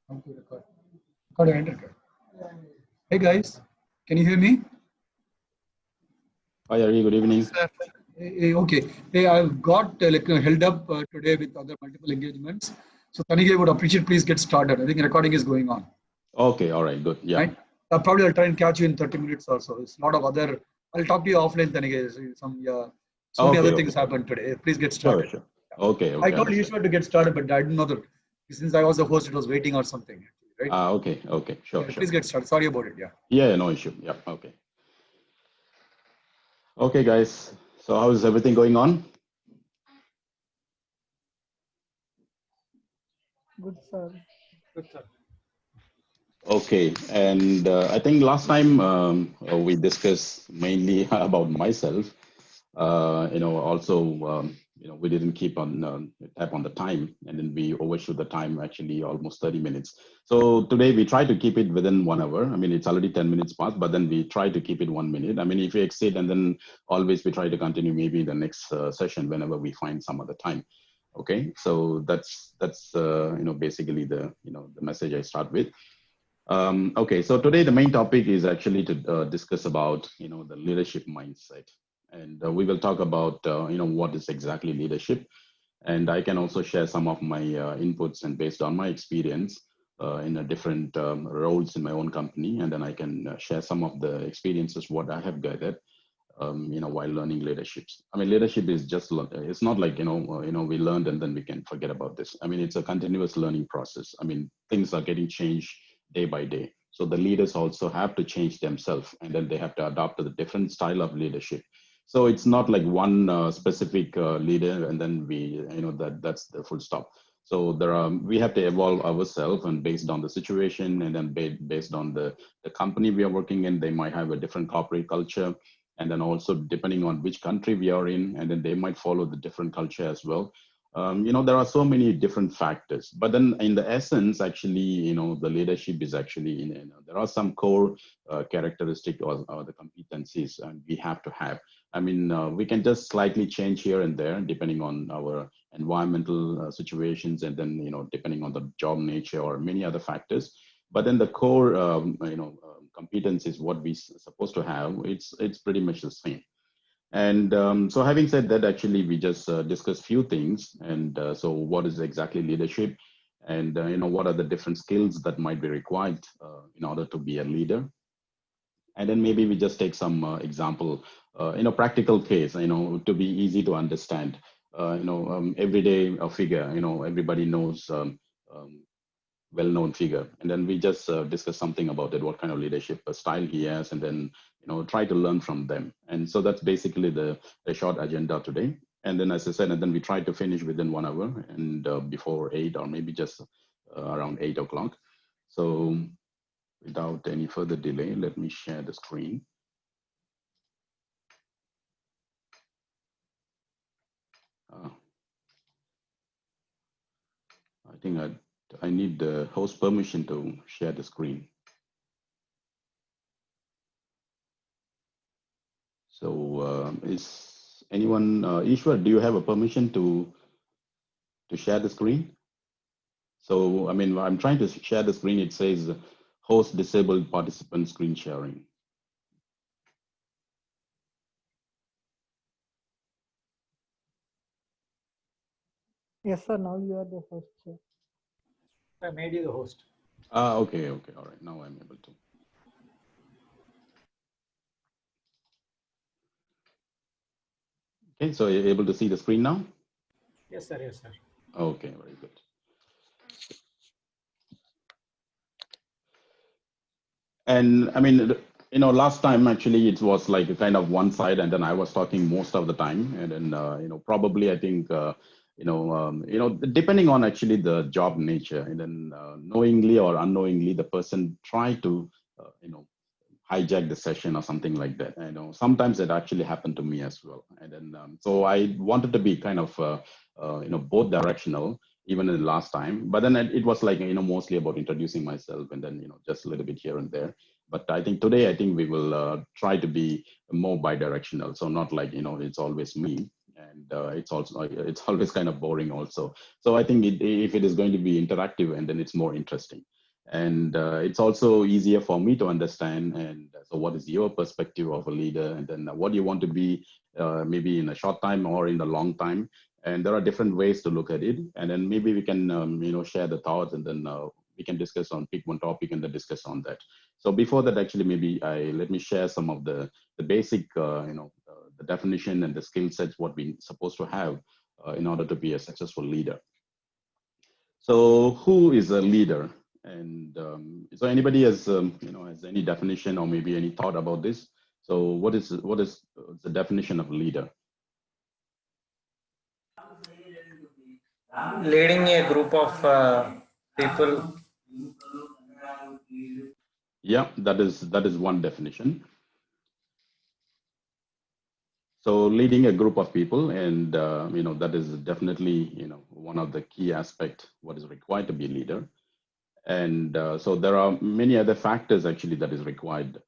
How to record? Record and record. Hey guys, can you hear me? Hi, Ari. Good evening. Sir. Okay. Hey, I've got held up today with other multiple engagements. So Thanigai would appreciate. Please get started. I think recording is going on. Okay. All right. Good. Yeah. Right. Probably I'll try and catch you in 30 minutes or so. It's a lot of other. I'll talk to you offline, Thanigai. So many other things happened today. Please get started. Sure. Okay. I told Ishwar to get started, but I didn't know that since I was the host, it was waiting or something. Right? Okay. Sure. Please get started. Sorry about it. Yeah. Yeah. No issue. Yeah. Okay. Okay, guys. So how is everything going on? Good, sir. Good, sir. Okay. And I think last time we discussed mainly about myself. Also, we didn't keep on tap on the time, and then we overshoot the time actually almost 30 minutes. So today we try to keep it within 1 hour. I mean, it's already 10 minutes past, but then we try to keep it 1 minute. I mean, if we exceed, and then always we try to continue maybe the next session whenever we find some other time. Okay, so that's basically the the message I start with. Okay, so today the main topic is actually to discuss about the leadership mindset, and we will talk about what is exactly leadership, and I can also share some of my inputs and based on my experience in a different roles in my own company, and then I can share some of the experiences what I have gathered while learning leaderships. I mean, leadership is just it's not like we learned and then we can forget about this. I mean, it's a continuous learning process. I mean, things are getting changed day by day. So the leaders also have to change themselves, and then they have to adopt to the different style of leadership. So it's not like one specific leader, and then that's the full stop. So we have to evolve ourselves, and based on the situation, and then based on the company we are working in, they might have a different corporate culture, and then also depending on which country we are in, and then they might follow the different culture as well. There are so many different factors, but then in the essence, actually, the leadership is actually, there are some core characteristic or the competencies we have to have. I mean, we can just slightly change here and there depending on our environmental situations, and then, depending on the job nature or many other factors. But then the core, competencies, what we supposed to have, it's pretty much the same. And so having said that, actually, we just discussed few things. And so what is exactly leadership? And, what are the different skills that might be required in order to be a leader? And then maybe we just take some example, practical case, to be easy to understand. Everyday figure, everybody knows, well-known figure, and then we just discuss something about it, what kind of leadership style he has, and then try to learn from them. And so that's basically the short agenda today. And then, as I said, and then we try to finish within 1 hour, and before 8, or maybe just around 8 o'clock. So without any further delay, let me share the screen. I think I need the host permission to share the screen. So is anyone, Ishwar, do you have a permission to share the screen? So, I mean, I'm trying to share the screen. It says host disabled participant screen sharing. Yes, sir. Now you are the host, sir. I made you the host. Okay. All right. Now I'm able to. Okay, so you're able to see the screen now? Yes, sir. Okay, very good. And I mean, last time actually it was like a kind of one side, and then I was talking most of the time, and then probably I think depending on actually the job nature, and then knowingly or unknowingly, the person try to hijack the session or something like that. Sometimes it actually happened to me as well, and then so I wanted to be kind of both directional even in the last time, but then it was like mostly about introducing myself, and then just a little bit here and there. But I think today we will try to be more bi-directional, so not like it's always me, and it's always kind of boring also. So I think if it is going to be interactive, and then it's more interesting, and it's also easier for me to understand. And so what is your perspective of a leader, and then what do you want to be, maybe in a short time or in a long time. And there are different ways to look at it, and then maybe we can share the thoughts, and then we can discuss on, pick one topic and then discuss on that. So before that, actually, maybe let me share some of the basic the definition and the skill sets what we're supposed to have in order to be a successful leader. So who is a leader? And so anybody has has any definition or maybe any thought about this? So what is the definition of a leader? Leading a group of people. Yeah, that is one definition. So leading a group of people, and that is definitely one of the key aspects what is required to be a leader. And so there are many other factors actually that is required.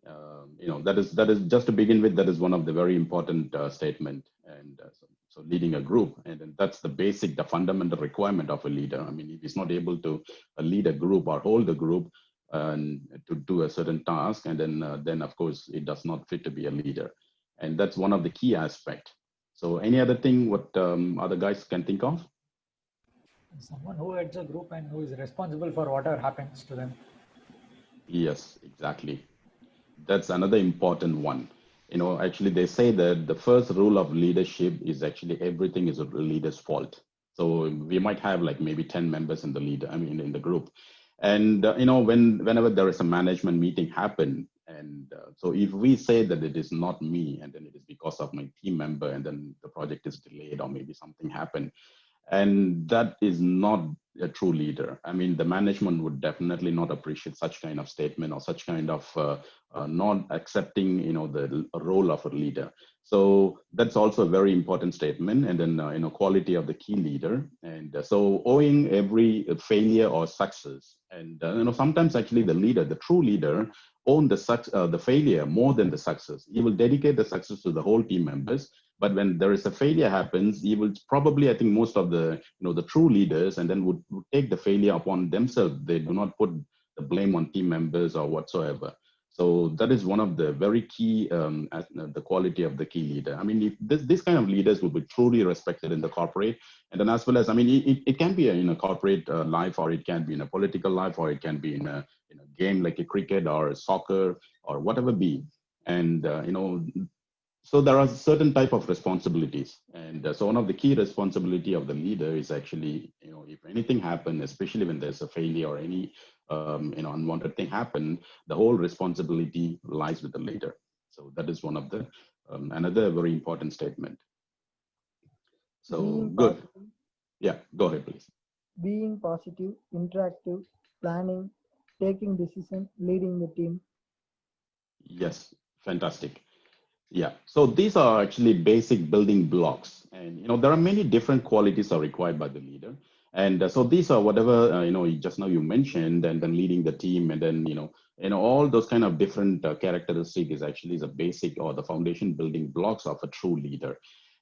That is just to begin with, that is one of the very important statement. And so leading a group, and then that's the basic, the fundamental requirement of a leader. I mean, if he's not able to lead a group or hold a group to do a certain task, and then of course it does not fit to be a leader. And that's one of the key aspects. So any other thing what other guys can think of? Someone who heads a group and who is responsible for whatever happens to them. Yes, exactly. That's another important one. Actually, they say that the first rule of leadership is actually everything is a leader's fault. So we might have like maybe 10 members in the in the group. And, whenever there is a management meeting happen, and so if we say that it is not me, and then it is because of my team member, and then the project is delayed or maybe something happened, and that is not a true leader. I mean, the management would definitely not appreciate such kind of statement or such kind of not accepting, the role of a leader. So that's also a very important statement. And then, quality of the key leader. And so owing every failure or success. And, sometimes actually the leader, the true leader, own the failure more than the success. He will dedicate the success to the whole team members. But when there is a failure happens, he will probably, I think most of the, the true leaders, and then would take the failure upon themselves. They do not put the blame on team members or whatsoever. So that is one of the very key, the quality of the key leader. I mean, if this kind of leaders will be truly respected in the corporate, and then as well as, I mean, it can be in a corporate life, or it can be in a political life, or it can be in a game like a cricket or a soccer or whatever be. And, so there are certain type of responsibilities. And so one of the key responsibility of the leader is actually, if anything happen, especially when there's a failure or any, unwanted thing happen, the whole responsibility lies with the leader. So that is one of the, another very important statement. So Being good. positive, Yeah, go ahead, please. being positive, interactive, planning, taking decision, leading the team. Yes, fantastic. Yeah, so these are actually basic building blocks, and there are many different qualities are required by the leader, and so these are whatever just now you mentioned, and then leading the team, and then all those kind of different characteristic is actually the basic or the foundation building blocks of a true leader.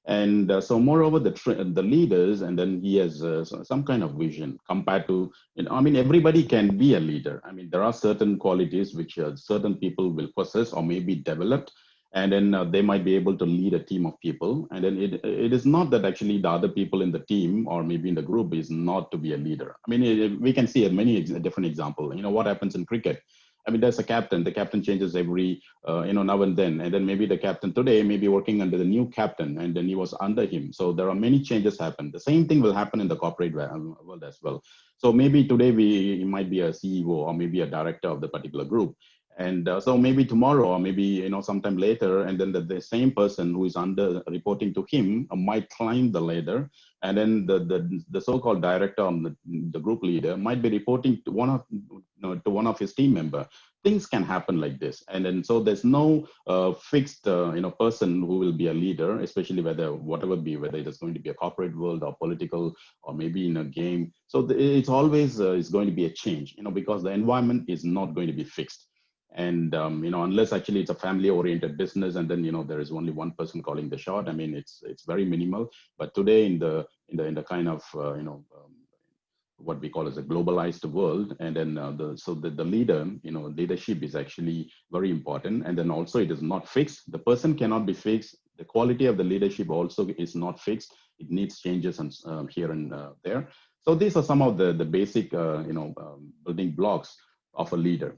And so moreover, the leaders, and then he has some kind of vision compared to, I mean, everybody can be a leader. I mean, there are certain qualities which certain people will possess or maybe developed, and then they might be able to lead a team of people. And then it is not that actually the other people in the team or maybe in the group is not to be a leader. I mean, we can see many different examples. What happens in cricket. I mean, there's a captain. The captain changes every, now and then maybe the captain today may be working under the new captain, and then he was under him. So there are many changes happen. The same thing will happen in the corporate world as well. So maybe today he might be a CEO or maybe a director of the particular group. And so maybe tomorrow or maybe sometime later, and then the same person who is under reporting to him might climb the ladder, and then the so-called director or the group leader might be reporting to one of his team member. Things can happen like this, and then so there's no fixed person who will be a leader, especially whether it is going to be a corporate world or political or maybe in a game. So it's always is going to be a change, because the environment is not going to be fixed. And unless actually it's a family-oriented business, and then there is only one person calling the shot. I mean, it's very minimal. But today in the kind of what we call as a globalized world, and then the leader, leadership is actually very important. And then also it is not fixed. The person cannot be fixed. The quality of the leadership also is not fixed. It needs changes and here and there. So these are some of the basic building blocks of a leader.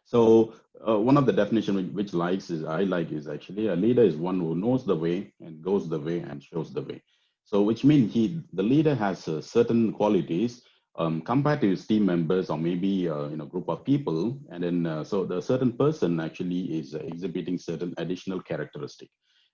So one of the definition which I like is actually a leader is one who knows the way and goes the way and shows the way. So which means the leader has certain qualities compared to his team members or maybe group of people, and then so the certain person actually is exhibiting certain additional characteristic,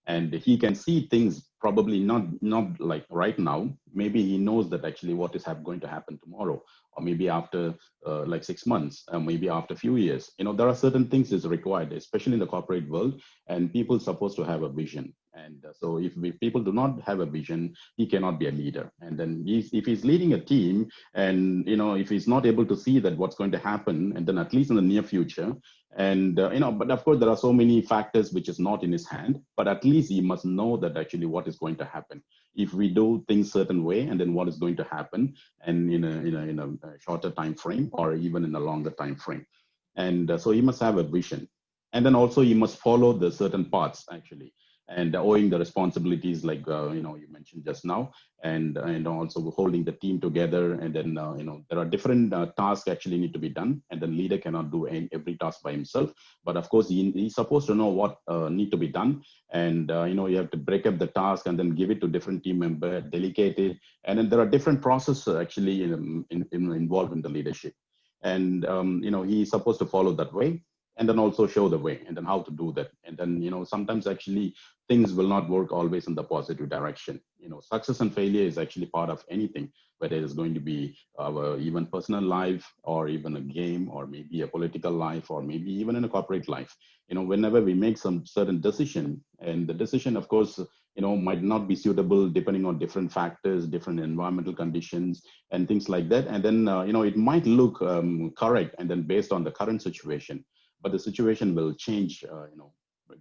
and he can see things probably not like right now. Maybe he knows that actually what is going to happen tomorrow, or maybe after like 6 months, maybe after a few years. There are certain things is required, especially in the corporate world, and people supposed to have a vision. And so if people do not have a vision, he cannot be a leader. And then if he's leading a team, and if he's not able to see that what's going to happen, and then at least in the near future, and but of course there are so many factors which is not in his hand, but at least he must know that actually what is going to happen if we do things certain way, and then what is going to happen, and in a shorter time frame or even in a longer time frame. And so he must have a vision, and then also he must follow the certain paths actually, and owing the responsibilities like you mentioned just now, and also holding the team together. And then there are different tasks actually need to be done, and the leader cannot do every task by himself. But of course he's supposed to know what need to be done, and you have to break up the task and then give it to different team member, delegate it. And then there are different processes actually involved in the leadership, and he's supposed to follow that way, and then also show the way, and then how to do that. And then sometimes actually things will not work always in the positive direction. Success and failure is actually part of anything, whether it is going to be our even personal life, or even a game, or maybe a political life, or maybe even in a corporate life. Whenever we make some certain decision, and the decision of course might not be suitable depending on different factors, different environmental conditions and things like that. And then it might look correct, and then based on the current situation, but the situation will change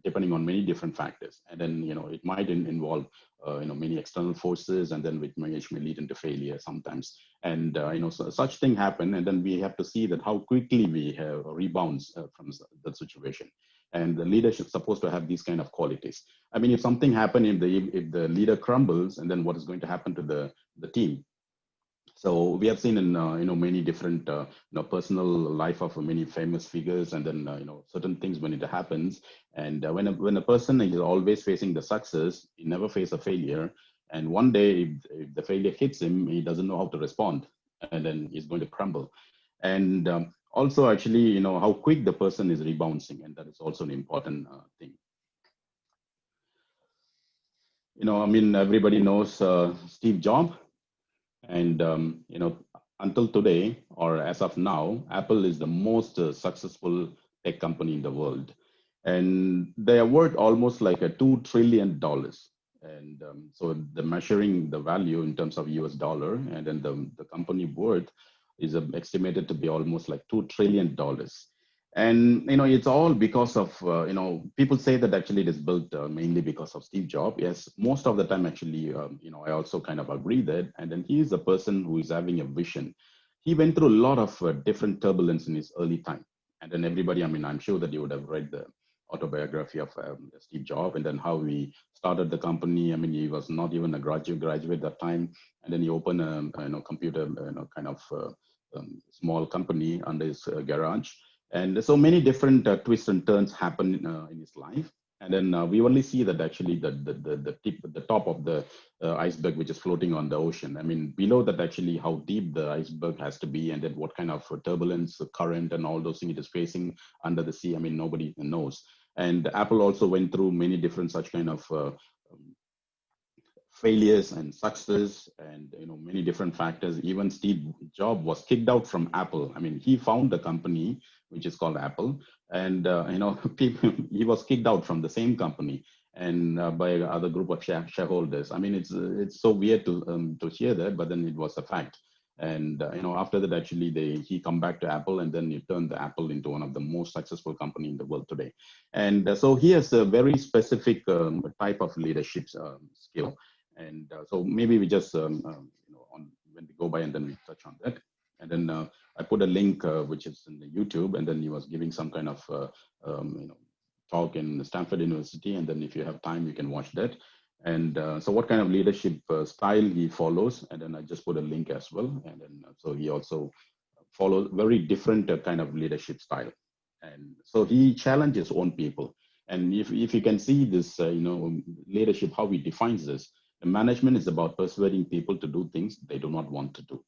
depending on many different factors. And then it might involve many external forces, and then which may lead into failure sometimes. And so such thing happen, and then we have to see that how quickly we have rebounds from that situation. And the leadership is supposed to have these kind of qualities. I mean, if something happen, if the leader crumbles, and then what is going to happen to the team? So we have seen in many different personal life of many famous figures, and then certain things when it happens. And when a person is always facing the success, he never face a failure. And one day, if the failure hits him, he doesn't know how to respond, and then he's going to crumble. And also, actually, how quick the person is rebounding, and that is also an important thing. I mean, everybody knows Steve Jobs. And until today, or as of now, Apple is the most successful tech company in the world, and they are worth almost like $2 trillion. And so the measuring the value in terms of US dollar, and then the company worth is estimated to be almost like $2 trillion. And it's all because of people say that actually it is built mainly because of Steve Jobs. Yes, most of the time actually I also kind of agree that. And then he is a person who is having a vision. He went through a lot of different turbulence in his early time. And then everybody, I mean, I'm sure that you would have read the autobiography of Steve Jobs, and then how he started the company. I mean, he was not even a graduate at that time, and then he opened a computer kind of small company under his garage. And so many different twists and turns happen in his life. And then we only see that actually the top of the iceberg, which is floating on the ocean. I mean, below that actually how deep the iceberg has to be, and then what kind of turbulence, current, and all those things it is facing under the sea. I mean, nobody knows. And Apple also went through many different such kind of failures and success, and many different factors. Even Steve Jobs was kicked out from Apple. I mean, he found the company which is called Apple, and people, he was kicked out from the same company, and by other group of shareholders. I mean, it's so weird to hear that, but then it was a fact. And after that, actually, he come back to Apple, and then he turned the Apple into one of the most successful company in the world today. And so he has a very specific type of leadership skill. And so maybe we just on when we go by, and then we touch on that. And then I put a link which is in the YouTube, and then he was giving some kind of talk in Stanford University. And then if you have time, you can watch that. And so what kind of leadership style he follows, and then I just put a link as well. And then so he also follows very different kind of leadership style. And so he challenges his own people. And if you can see this, leadership, how he defines this, the management is about persuading people to do things they do not want to do,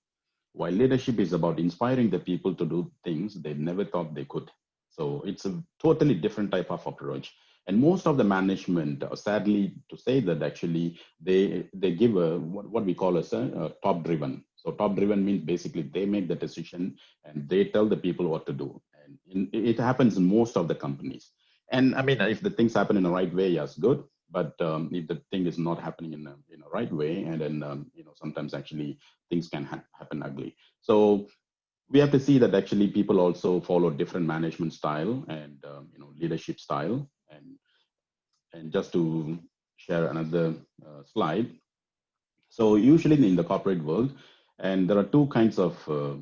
while leadership is about inspiring the people to do things they never thought they could. So it's a totally different type of approach. And most of the management, sadly to say that, actually they give a what we call as a top driven. So top driven means basically they make the decision and they tell the people what to do. And it happens in most of the companies. And I mean, if the things happen in the right way, yes, good. But if the thing is not happening in a right way, and then sometimes actually things can happen ugly. So we have to see that actually people also follow different management style and leadership style. And just to share another slide. So usually in the corporate world, and there are two kinds of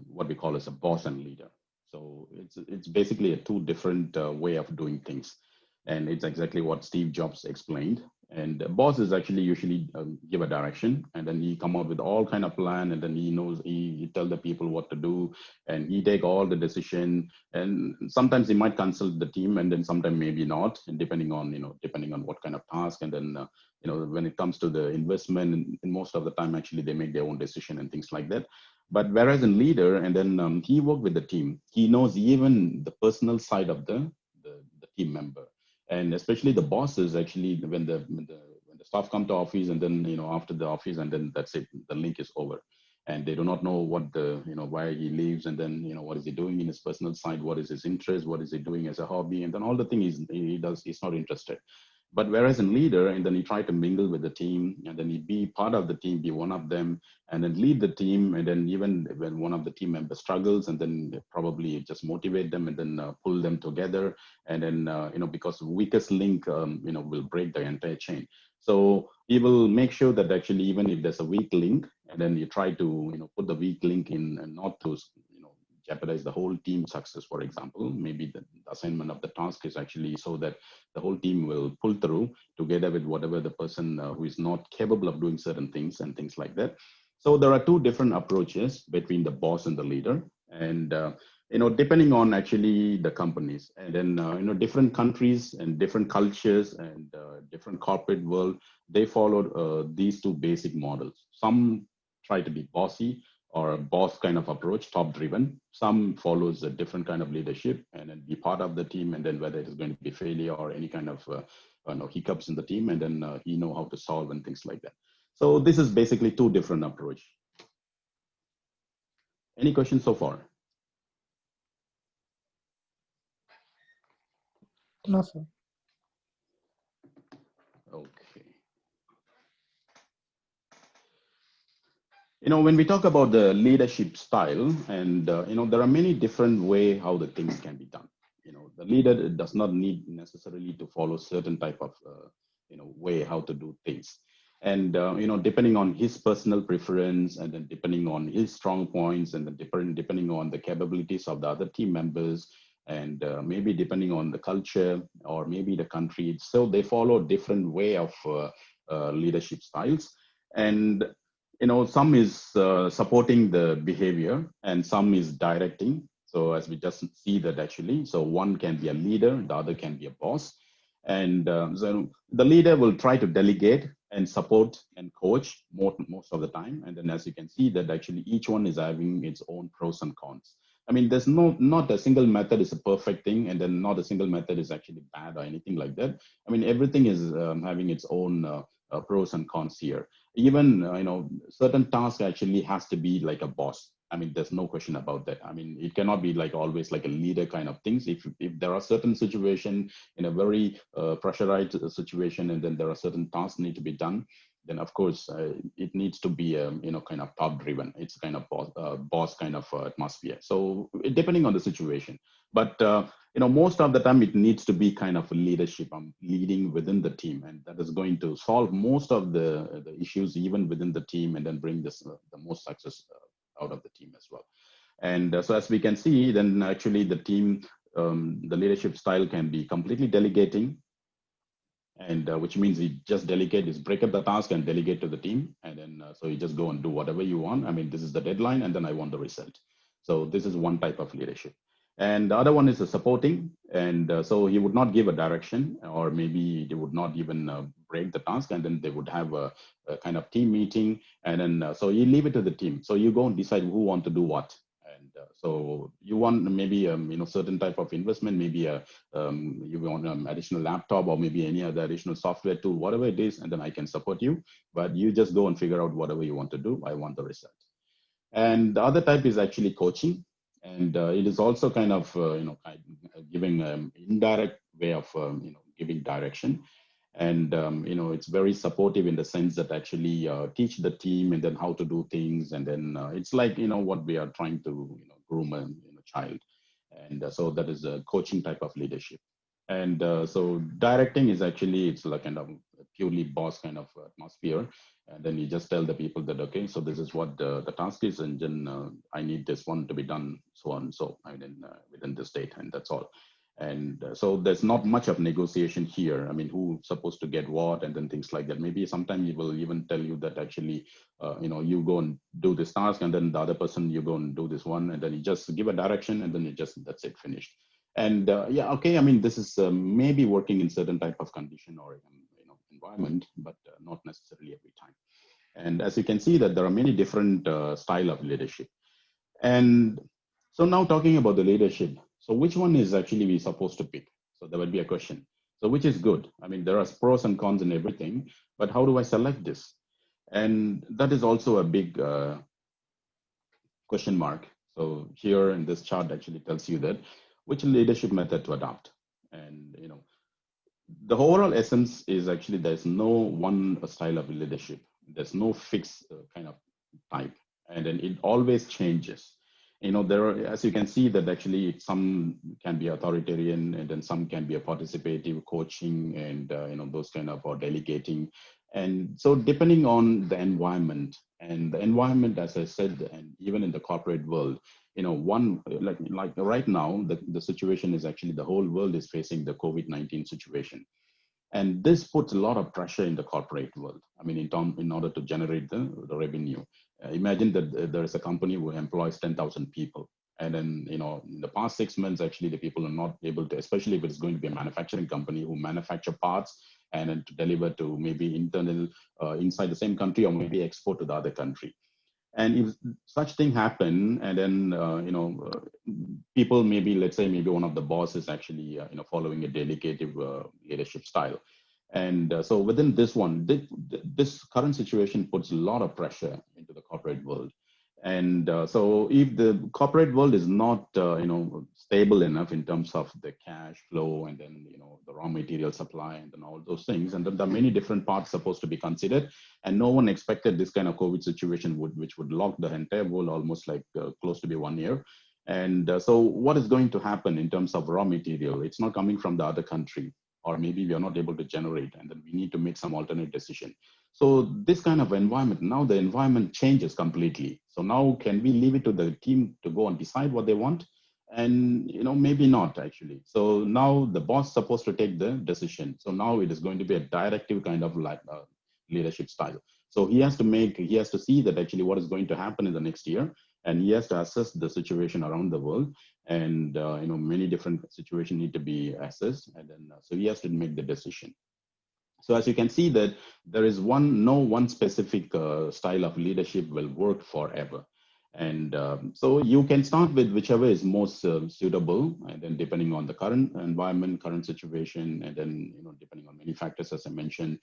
what we call as a boss and leader. So it's basically a two different way of doing things. And it's exactly what Steve Jobs explained. And the boss is actually usually give a direction, and then he come up with all kind of plan, and then he tell the people what to do, and he take all the decision. And sometimes he might consult the team, and then sometimes maybe not, and depending on what kind of task. And then when it comes to the investment, and most of the time actually they make their own decision and things like that. But whereas in leader, and then he work with the team, he knows even the personal side of the team member. And especially the bosses, actually, when the staff come to office, and then after the office, and then that's it, the link is over, and they do not know what why he lives, and then what is he doing in his personal side, what is his interest, what is he doing as a hobby, and then all the things he does, he's not interested. But whereas in leader, and then he try to mingle with the team, and then he be part of the team, be one of them, and then lead the team. And then even when one of the team members struggles, and then probably just motivate them, and then pull them together. And then because the weakest link will break the entire chain. So he will make sure that actually even if there's a weak link, and then you try to put the weak link in, and not to jeopardize the whole team success. For example, maybe the assignment of the task is actually so that the whole team will pull through together with whatever the person who is not capable of doing certain things, and things like that. So there are two different approaches between the boss and the leader. And depending on actually the companies, and then different countries and different cultures, and different corporate world, they follow these two basic models. Some try to be bossy, or a boss kind of approach, top driven. Some follows a different kind of leadership, and then be part of the team, and then whether it is going to be failure or any kind of hiccups in the team, and then he know how to solve and things like that. So this is basically two different approach. Any questions so far? No, sir. Okay. When we talk about the leadership style, and there are many different way how the things can be done. The leader does not need necessarily to follow certain type of way how to do things. And depending on his personal preference, and then depending on his strong points, and then depending on the capabilities of the other team members, and maybe depending on the culture, or maybe the country, so they follow different way of leadership styles. And some is supporting the behavior, and some is directing. So as we just see that actually, so one can be a leader, the other can be a boss. And so the leader will try to delegate and support and coach most of the time. And then as you can see that actually each one is having its own pros and cons. I mean, there's not a single method is a perfect thing, and then not a single method is actually bad or anything like that. I mean, everything is having its own pros and cons here. Even certain tasks actually has to be like a boss. I mean, there's no question about that. I mean, it cannot be like always like a leader kind of things. If there are certain situation in a very pressurized situation, and then there are certain tasks need to be done, then of course it needs to be kind of top driven. It's kind of boss kind of atmosphere. So depending on the situation, but most of the time it needs to be kind of leadership. I'm leading within the team, and that is going to solve most of the issues even within the team, and then bring this the most success out of the team as well. And so as we can see, then actually the team, the leadership style can be completely delegating, and which means you just delegate, is break up the task and delegate to the team, and then so you just go and do whatever you want. I mean, this is the deadline, and then I want the result. So this is one type of leadership. And the other one is the supporting, and so he would not give a direction, or maybe they would not even break the task, and then they would have a kind of team meeting, and then so you leave it to the team. So you go and decide who want to do what. And so you want maybe certain type of investment, maybe you want an additional laptop, or maybe any other additional software tool, whatever it is, and then I can support you. But you just go and figure out whatever you want to do. I want the result. And the other type is actually coaching, and it is also kind of giving an indirect way of giving direction. And it's very supportive in the sense that actually teach the team and then how to do things, and then it's like what we are trying to groom a child. And so that is a coaching type of leadership. And so directing is actually, it's like kind of a purely boss kind of atmosphere. And then you just tell the people that, okay, so this is what the task is, and then I need this one to be done, so on and so, and then within this date, and that's all. And so there's not much of negotiation here. I mean, who's supposed to get what, and then things like that. Maybe sometimes he will even tell you that actually, you go and do this task, and then the other person, you go and do this one, and then you just give a direction, and then you just, that's it, finished. And yeah, okay, I mean, this is maybe working in certain type of condition or environment, but not necessarily every time. And as you can see that there are many different style of leadership. And so now talking about the leadership, so which one is actually we supposed to pick? So there would be a question. So which is good? I mean, there are pros and cons in everything, but how do I select this? And that is also a big question mark. So here in this chart actually tells you that which leadership method to adopt. And the overall essence is actually there's no one style of leadership. There's no fixed kind of type, and then it always changes. There are, as you can see, that actually some can be authoritarian, and then some can be a participative coaching, and those kind of, or delegating. And so depending on the environment, and the environment, as I said, and even in the corporate world, one like right now, the situation is actually the whole world is facing the COVID-19 situation. And this puts a lot of pressure in the corporate world. I mean, in order to generate the revenue. Imagine that there is a company who employs 10,000 people. And then, in the past 6 months, actually, the people are not able to, especially if it's going to be a manufacturing company who manufacture parts and then to deliver to maybe internal, inside the same country, or maybe export to the other country. And if such thing happen, and then people, maybe, let's say maybe one of the bosses actually following a delegative leadership style, and so within this one, this current situation puts a lot of pressure into the corporate world. And so if the corporate world is not stable enough in terms of the cash flow, and then the raw material supply, and then all those things, and then there are many different parts supposed to be considered, and no one expected this kind of COVID situation which would lock the entire world almost like close to be 1 year. And so what is going to happen in terms of raw material? It's not coming from the other country, or maybe we are not able to generate, and then we need to make some alternate decision. So this kind of environment, now the environment changes completely. So now can we leave it to the team to go and decide what they want? And maybe not actually. So now the boss is supposed to take the decision. So now it is going to be a directive kind of like leadership style. So he has to see that actually what is going to happen in the next year, and he has to assess the situation around the world. And many different situations need to be assessed, and then so he has to make the decision. So as you can see that there is no one specific style of leadership will work forever. And so you can start with whichever is most suitable, and then depending on the current environment, current situation, and then depending on many factors, as I mentioned,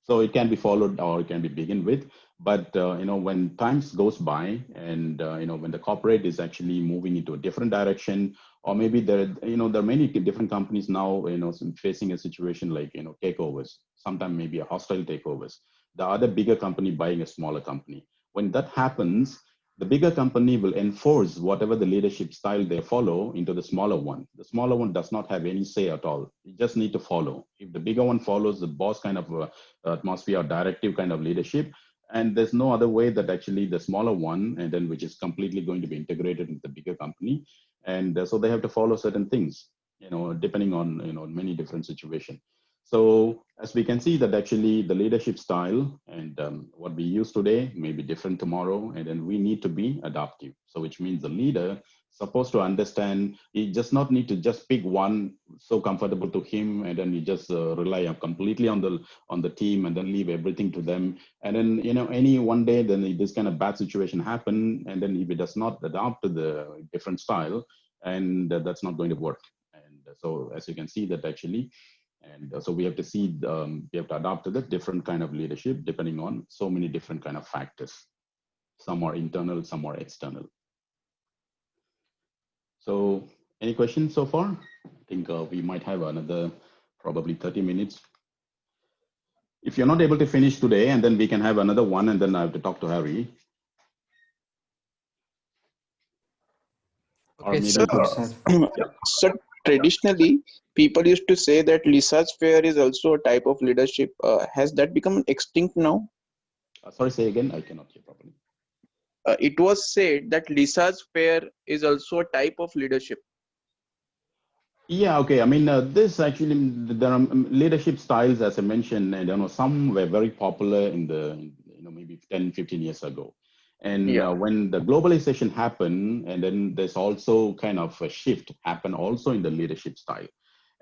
So it can be followed or it can be begin with. But when times goes by and when the corporate is actually moving into a different direction, or maybe there are many different companies now facing a situation like takeovers, sometimes maybe a hostile takeovers, the other bigger company buying a smaller company. When that happens, the bigger company will enforce whatever the leadership style they follow into the smaller one. The smaller one does not have any say at all. You just need to follow. If the bigger one follows the boss kind of atmosphere or directive kind of leadership, and there's no other way that actually the smaller one, and then which is completely going to be integrated into the bigger company, and so they have to follow certain things, depending on many different situations. So as we can see that actually the leadership style and what we use today may be different tomorrow, and then we need to be adaptive. So which means the leader supposed to understand, he just not need to just pick one so comfortable to him, and then he just rely completely on the team and then leave everything to them. And then any one day then this kind of bad situation happen, and then if he does not adapt to the different style, and that's not going to work. And so as you can see that actually, and so we have to see, we have to adapt to the different kind of leadership depending on so many different kind of factors. Some are internal, some are external. So any questions so far? I think we might have another probably 30 minutes. If you're not able to finish today, and then we can have another one, and then I have to talk to Harry. Or maybe So, Sir. so traditionally, people used to say that research fair is also a type of leadership. Has that become extinct now? Sorry, say again. I cannot hear properly. It was said that research fair is also a type of leadership. Yeah, okay. I mean, this actually, there are leadership styles, as I mentioned, and some were very popular in the, maybe 10, 15 years ago. And when the globalization happened, and then there's also kind of a shift happen also in the leadership style.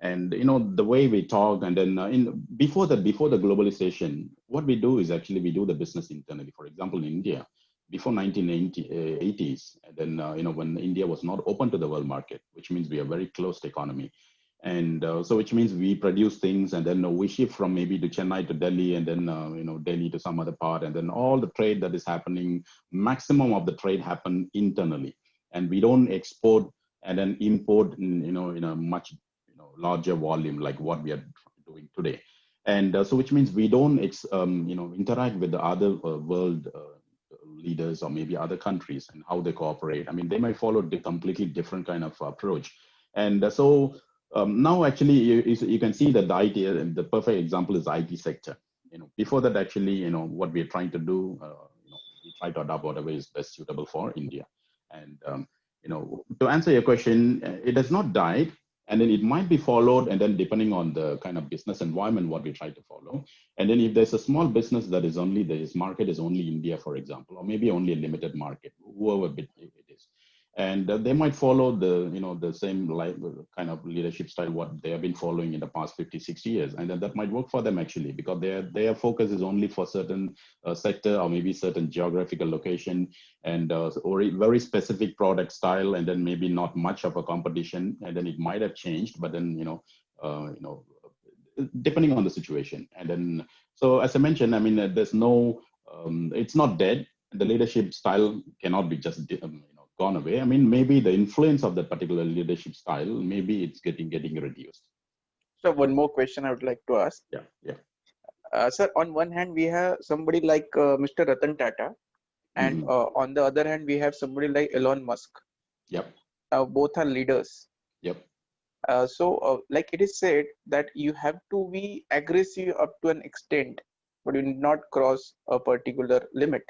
And, the way we talk, and then before the globalization, what we do is actually we do the business internally. For example, in India, before 1980s, and then when India was not open to the world market, which means we are very closed economy, and so which means we produce things, and then we ship from maybe to Chennai to Delhi, and then Delhi to some other part, and then all the trade that is happening, maximum of the trade happen internally, and we don't export and then import in a much larger volume like what we are doing today. And so which means we don't interact with the other world leaders or maybe other countries and how they cooperate. I mean, they might follow the completely different kind of approach. And so now actually you can see that the IT, the perfect example is the IT sector. Before that actually, what we're trying to do, we try to adopt whatever is best suitable for India. And, to answer your question, it has not died. And then it might be followed, and then depending on the kind of business environment, what we try to follow. And then if there's a small business that is only, this market is only India, for example, or maybe only a limited market, whoever it is. And they might follow the same kind of leadership style, what they have been following in the past 50, 60 years. And then that might work for them actually, because their focus is only for certain sector or maybe certain geographical location, and or a very specific product style, and then maybe not much of a competition. And then it might have changed, but then, depending on the situation. And then, so as I mentioned, I mean, there's no, it's not dead. The leadership style cannot be just gone away. I mean, maybe the influence of that particular leadership style, maybe it's getting reduced. So one more question I would like to ask. Yeah. Sir, on one hand, we have somebody like Mr. Ratan Tata, and on the other hand, we have somebody like Elon Musk. Yep. Both are leaders. Yep. So like it is said that you have to be aggressive up to an extent, but you need not cross a particular limit.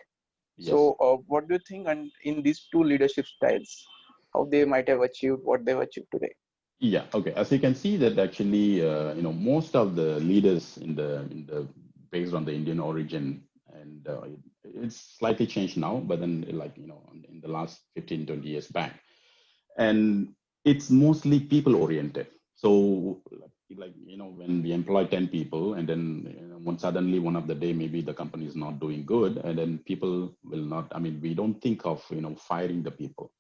Yes. So what do you think in these two leadership styles, how they might have achieved what they've achieved today? Yeah. Okay. As you can see that actually, most of the leaders in the based on the Indian origin, and it's slightly changed now, but then in the last 15, 20 years back, and it's mostly people oriented. So when we employ 10 people, and then when suddenly one of the day, maybe the company is not doing good, and then people will not, I mean, we don't think of, firing the people.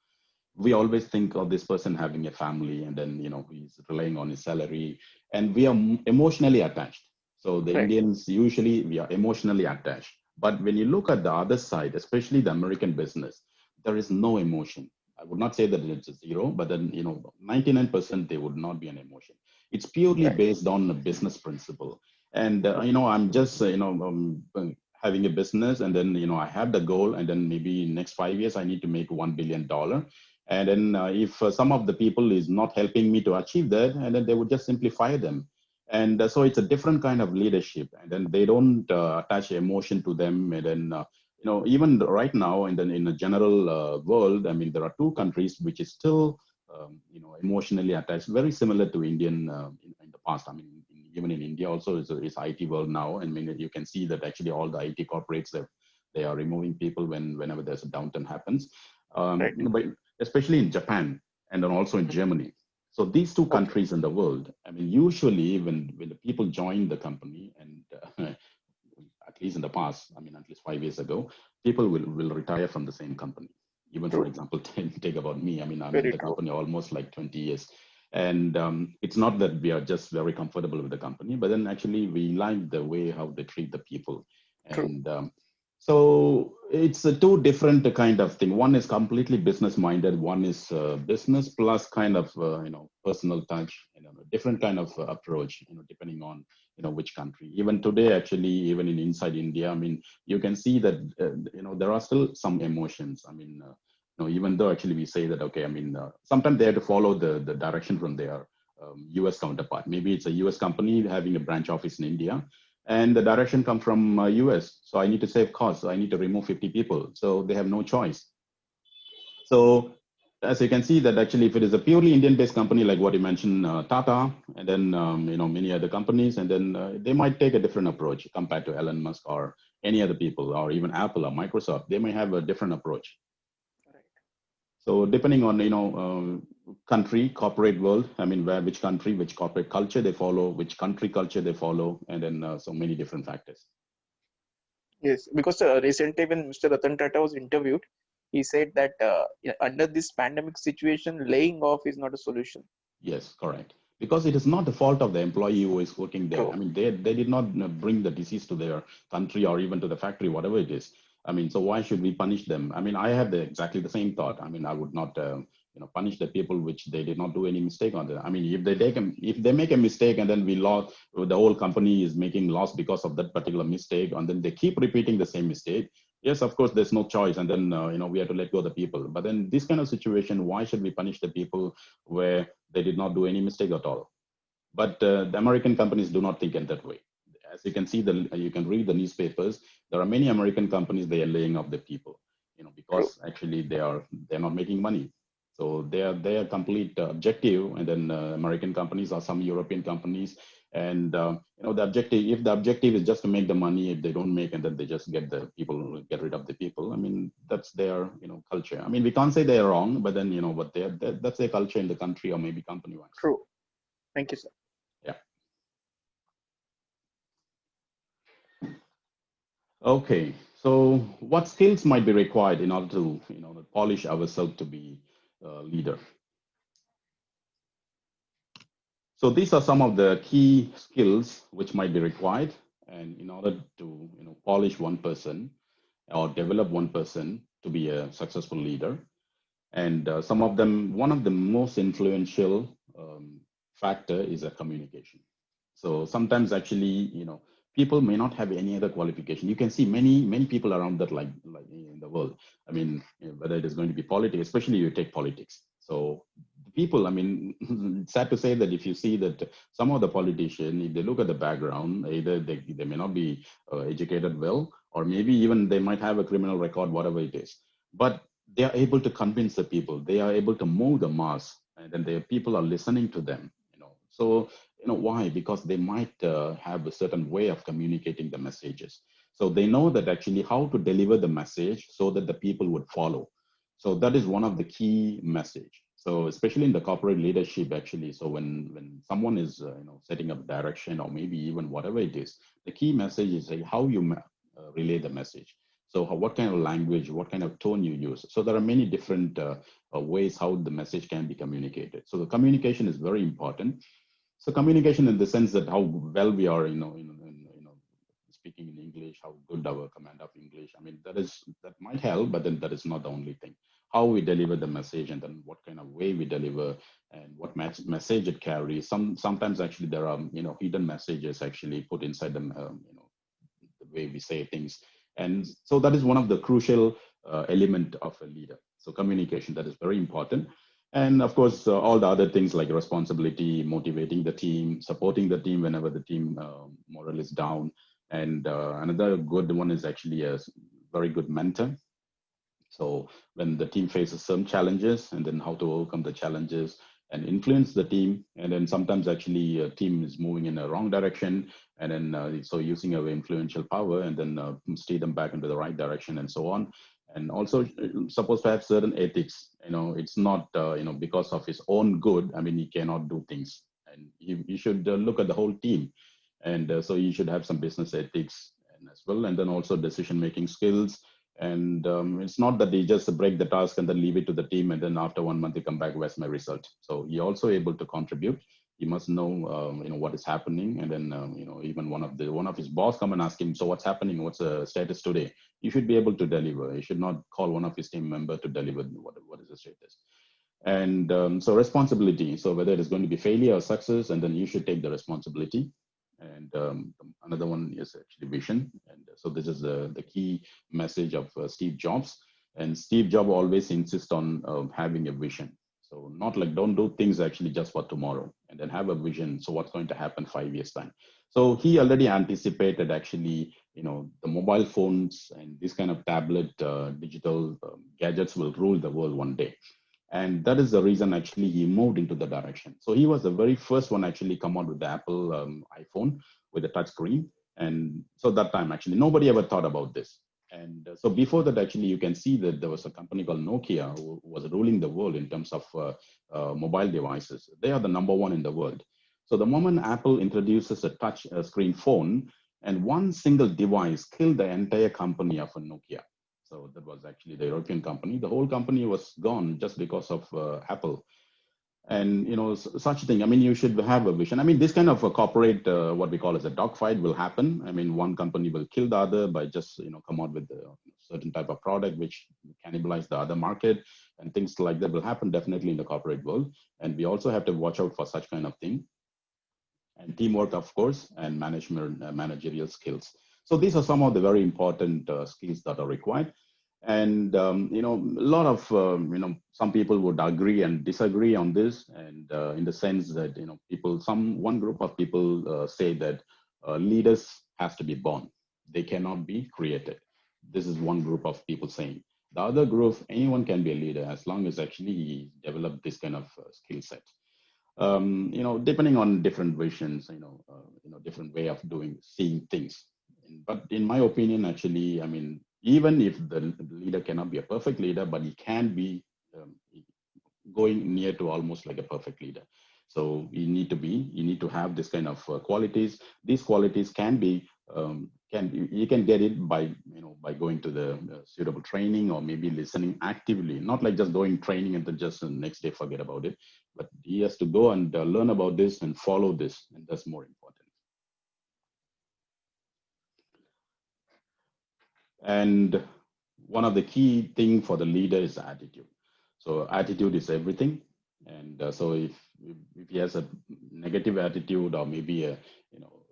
We always think of this person having a family, and then, he's relying on his salary, and we are emotionally attached. So the Right. Indians, usually we are emotionally attached. But when you look at the other side, especially the American business, there is no emotion. I would not say that it's a zero, but then, 99% there would not be an emotion. It's purely Right. based on a business principle. And, I'm just, having a business, and then, I have the goal, and then maybe next 5 years, I need to make $1 billion. And then if some of the people is not helping me to achieve that, and then they would just simply fire them. And so it's a different kind of leadership, and then they don't attach emotion to them. And then even right now in the general world, I mean, there are two countries which is still emotionally attached, very similar to Indian in the past. I mean, even in India also is IT world now. I mean, you can see that actually all the IT corporates, they are removing people whenever there's a downturn happens. Right. But especially in Japan and then also in Germany. So these two Okay. countries in the world, I mean, usually when the people join the company, and at least in the past, I mean, at least 5 years ago, people will retire from the same company. Even for True. example, take about me. I mean, I'm in Very the true. company almost like 20 years. And it's not that we are just very comfortable with the company, but then actually we like the way how they treat the people. True. And so it's a two different kind of thing. One is completely business minded. One is business plus kind of personal touch. Different kind of approach. Depending on which country. Even today, actually, even inside India, I mean, you can see that there are still some emotions. I mean, even though actually we say that okay, I mean, sometimes they have to follow the direction from their U.S. counterpart. Maybe it's a U.S. company having a branch office in India, and the direction comes from US. So I need to save costs. So I need to remove 50 people. So they have no choice. So as you can see that actually if it is a purely Indian-based company, like what you mentioned, Tata, and then many other companies, and then they might take a different approach compared to Elon Musk or any other people, or even Apple or Microsoft. They may have a different approach. So depending on country, corporate world, I mean, which country, which corporate culture they follow, which country culture they follow, and then so many different factors. Yes, because recently when Mr. Ratan Tata was interviewed, he said that under this pandemic situation, laying off is not a solution. Yes, correct. Because it is not the fault of the employee who is working there. True. I mean, they did not bring the disease to their country or even to the factory, whatever it is. I mean, so why should we punish them? I mean, I have exactly the same thought. I mean, I would not, punish the people which they did not do any mistake on. I mean, if they make a mistake and then we lost, the whole company is making loss because of that particular mistake, and then they keep repeating the same mistake. Yes, of course, there's no choice, and then we have to let go of the people. But then this kind of situation, why should we punish the people where they did not do any mistake at all? But the American companies do not think in that way. As you can see, you can read the newspapers. There are many American companies, they are laying off the people, True. because actually they're not making money. So their complete objective, and then American companies or some European companies, and the objective. If the objective is just to make the money, if they don't make, and then they just get rid of the people. I mean, that's their culture. I mean, we can't say they're wrong, but then but that's their culture in the country or maybe company wise. True. Thank you, sir. Yeah. Okay. So what skills might be required in order to polish ourselves to be a leader? So these are some of the key skills which might be required, and in order to polish one person or develop one person to be a successful leader. And some of them, one of the most influential factor is a communication. So sometimes actually, people may not have any other qualification. You can see many people around that, like in the world. I mean, whether it is going to be politics, especially you take politics. So people, I mean, it's sad to say that if you see that some of the politicians, if they look at the background, either they may not be educated well, or maybe even they might have a criminal record, whatever it is. But they are able to convince the people. They are able to move the mass, and then the people are listening to them. So why? Because they might have a certain way of communicating the messages. So they know that actually how to deliver the message so that the people would follow. So that is one of the key message. So especially in the corporate leadership, actually, so when someone is setting up direction or maybe even whatever it is, the key message is how you relay the message. So what kind of language, what kind of tone you use. So there are many different ways how the message can be communicated. So the communication is very important. So communication in the sense that how well we are, in speaking in English, how good our command of English. I mean, that might help, but then that is not the only thing. How we deliver the message, and then what kind of way we deliver, and what message it carries. Sometimes actually there are hidden messages actually put inside them. The way we say things, and so that is one of the crucial element of a leader. So communication, that is very important. And of course, all the other things like responsibility, motivating the team, supporting the team whenever the team morale is down. And another good one is actually a very good mentor. So when the team faces some challenges, and then how to overcome the challenges and influence the team. And then sometimes actually a team is moving in a wrong direction. And then so using our influential power and then steer them back into the right direction and so on. And also supposed to have certain ethics. It's not, because of his own good. I mean, he cannot do things. And he should look at the whole team. And so you should have some business ethics and as well. And then also decision-making skills. And it's not that they just break the task and then leave it to the team, and then after 1 month they come back, where's my result? So you're also able to contribute. You must know, what is happening, and then even one of his boss come and ask him, so what's happening? What's the status today? You should be able to deliver. You should not call one of his team member to deliver what is the status. And so responsibility. So whether it is going to be failure or success, and then you should take the responsibility. And another one is actually vision. And so this is the key message of Steve Jobs. And Steve Jobs always insists on having a vision. So not like don't do things actually just for tomorrow, and then have a vision. So what's going to happen 5 years time? So he already anticipated actually, the mobile phones and this kind of tablet, digital gadgets will rule the world one day. And that is the reason actually he moved into the direction. So he was the very first one actually come out with the Apple iPhone with a touch screen. And so that time actually nobody ever thought about this. And so before that actually you can see that there was a company called Nokia who was ruling the world in terms of mobile devices. They are the number one in the world. So the moment Apple introduces a touch screen phone, and one single device killed the entire company of a Nokia. So that was actually the European company. The whole company was gone just because of Apple. And such a thing. I mean, you should have a vision. I mean, this kind of a corporate, what we call as a dogfight, will happen. I mean, one company will kill the other by just come out with a certain type of product which cannibalize the other market, and things like that will happen definitely in the corporate world. And we also have to watch out for such kind of thing. And teamwork, of course, and managerial skills. So these are some of the very important skills that are required. And a lot of some people would agree and disagree on this, and in the sense that one group of people say that leaders has to be born, they cannot be created. This is one group of people saying. The other group, anyone can be a leader as long as actually he developed this kind of skill set. Depending on different visions, different way of seeing things. But in my opinion, actually, I mean, even if the leader cannot be a perfect leader, but he can be going near to almost like a perfect leader. So you need to have this kind of qualities. These qualities can be, you can get it by going to the suitable training, or maybe listening actively, not like just going training and then just the next day forget about it, but he has to go and learn about this and follow this, and that's more important. And one of the key thing for the leader is attitude. So attitude is everything. And so if he has a negative attitude, or maybe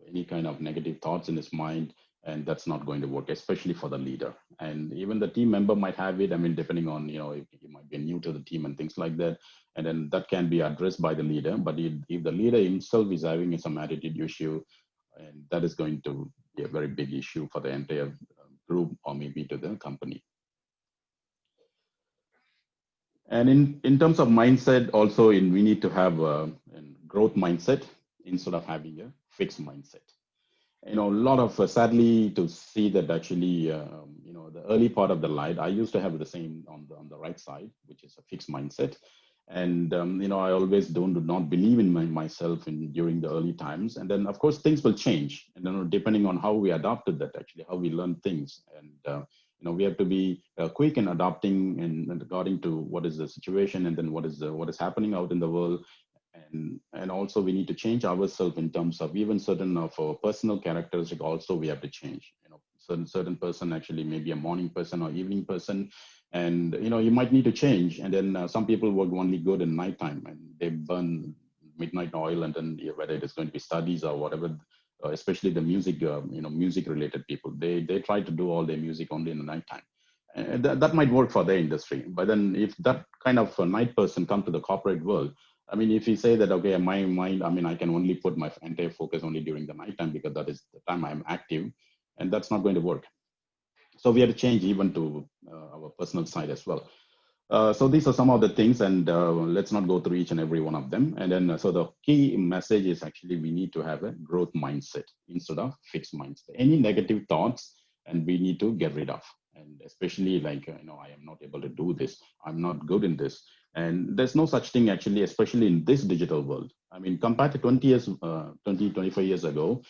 any kind of negative thoughts in his mind, and that's not going to work, especially for the leader. And even the team member might have it. I mean, depending on if he might be new to the team and things like that, and then that can be addressed by the leader. But if the leader himself is having some attitude issue, and that is going to be a very big issue for the entire group, or maybe to the company. And in terms of mindset, also we need to have a growth mindset instead of having a fixed mindset. A lot of sadly to see that actually, the early part of the life, I used to have the same on the right side, which is a fixed mindset. And I always do not believe in myself during the early times. And then of course things will change, and then depending on how we adapted that, actually how we learn things. And we have to be quick in adapting and according to what is the situation, and then what is happening out in the world. And also we need to change ourselves in terms of even certain of our personal characteristic also we have to change. Certain person actually maybe a morning person or evening person, and you might need to change. And then some people work only good in nighttime and they burn midnight oil, and then whether it is going to be studies or whatever, especially the music, music related people, they try to do all their music only in the nighttime. And that might work for their industry. But then if that kind of a night person come to the corporate world, I mean, if you say that, okay, my mind, I mean, I can only put my entire focus only during the nighttime because that is the time I'm active, and that's not going to work. So we have to change even to our personal side as well. So these are some of the things, and let's not go through each and every one of them. And then, so the key message is actually we need to have a growth mindset instead of fixed mindset. Any negative thoughts, and we need to get rid of. And especially like, I am not able to do this. I'm not good in this. And there's no such thing actually, especially in this digital world. I mean, compared to 25 years ago,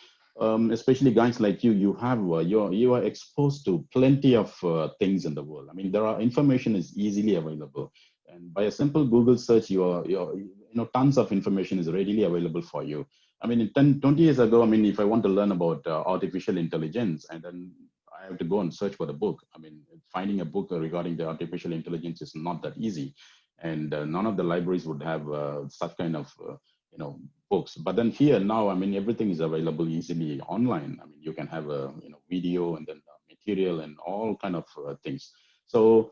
especially guys like you, you are exposed to plenty of things in the world. I mean, information is easily available, and by a simple Google search, tons of information is readily available for you. I mean, 20 years ago, I mean, if I want to learn about artificial intelligence, and then I have to go and search for the book. I mean, finding a book regarding the artificial intelligence is not that easy, and none of the libraries would have such kind of books. But then here now, I mean, everything is available easily online. I mean, you can have a video, and then material and all kind of things. So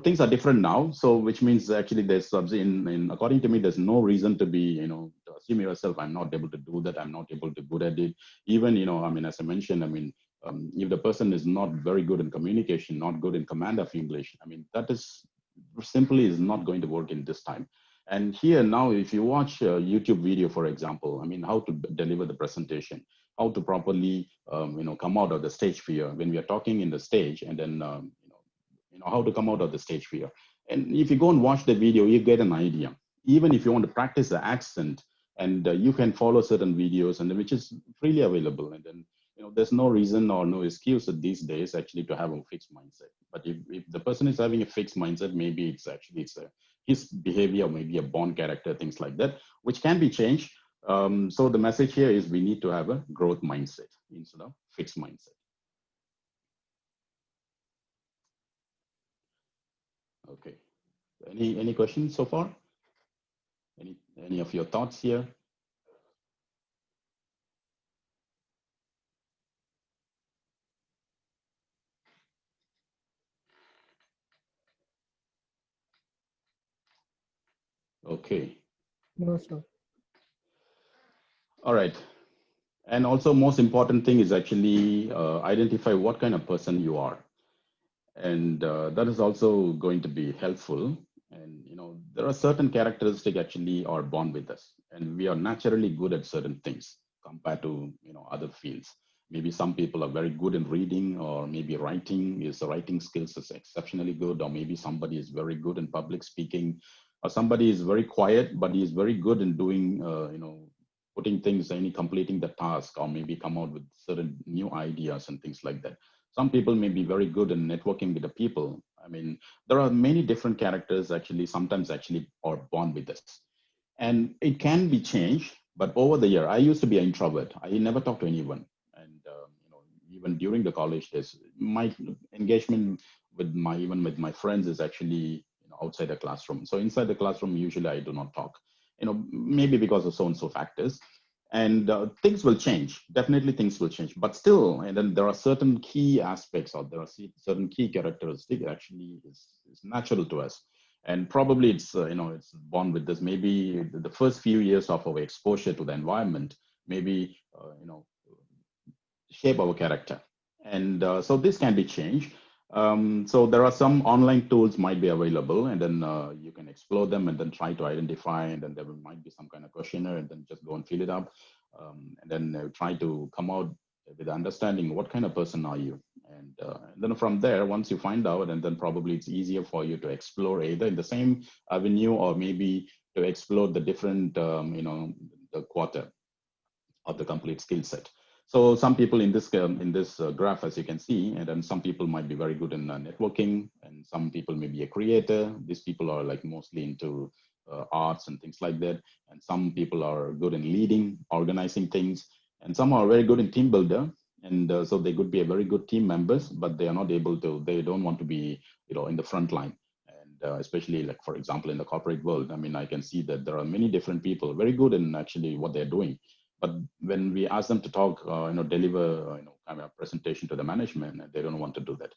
things are different now. So which means actually there's according to me, there's no reason to be to assume yourself, I'm not able to do that, I'm not able to good at it. Even I mean, as I mentioned, I mean, if the person is not very good in communication, not good in command of English, I mean, that is simply is not going to work in this time. And here now, if you watch a YouTube video, for example, I mean, how to deliver the presentation, how to properly, come out of the stage fear when we are talking in the stage, and then, how to come out of the stage fear. And if you go and watch the video, you get an idea. Even if you want to practice the accent, and you can follow certain videos, and which is freely available. And then, there's no reason or no excuse these days actually to have a fixed mindset. But if the person is having a fixed mindset, maybe it's his behavior, maybe a born character, things like that, which can be changed. So the message here is we need to have a growth mindset instead of fixed mindset. Okay. Any questions so far? Any of your thoughts here? Okay. No, sir. All right. And also, most important thing is actually identify what kind of person you are, and that is also going to be helpful. And there are certain characteristics actually are born with us, and we are naturally good at certain things compared to other fields. Maybe some people are very good in reading, or maybe writing skills is exceptionally good, or maybe somebody is very good in public speaking, or somebody is very quiet but he is very good in doing putting things, completing the task, or maybe come out with certain new ideas and things like that. Some people may be very good in networking with the people. I mean, there are many different characters actually, sometimes actually are born with us. And it can be changed, but over the year, I used to be an introvert. I never talked to anyone. And, even during the college days, my engagement with with my friends is actually outside the classroom. So inside the classroom, usually I do not talk, maybe because of so and so factors. And things will change. Definitely things will change, but still, and then there are certain key aspects, or there are certain key characteristics actually is natural to us. And probably it's born with this. Maybe the first few years of our exposure to the environment, maybe, shape our character. And so this can be changed. So there are some online tools might be available, and then you can explore them and then try to identify, and then there might be some kind of questionnaire, and then just go and fill it up, and then try to come out with understanding what kind of person are you. And then from there, once you find out, and then probably it's easier for you to explore either in the same avenue, or maybe to explore the different, the quarter of the complete skill set. So some people in this graph, as you can see, and then some people might be very good in networking, and some people may be a creator. These people are like mostly into arts and things like that. And some people are good in leading, organizing things, and some are very good in team builder. And so they could be a very good team members, but they are not able to, they don't want to be, in the front line. And especially like, for example, in the corporate world, I mean, I can see that there are many different people very good in actually what they're doing. But when we ask them to talk, deliver, kind of a presentation to the management, they don't want to do that.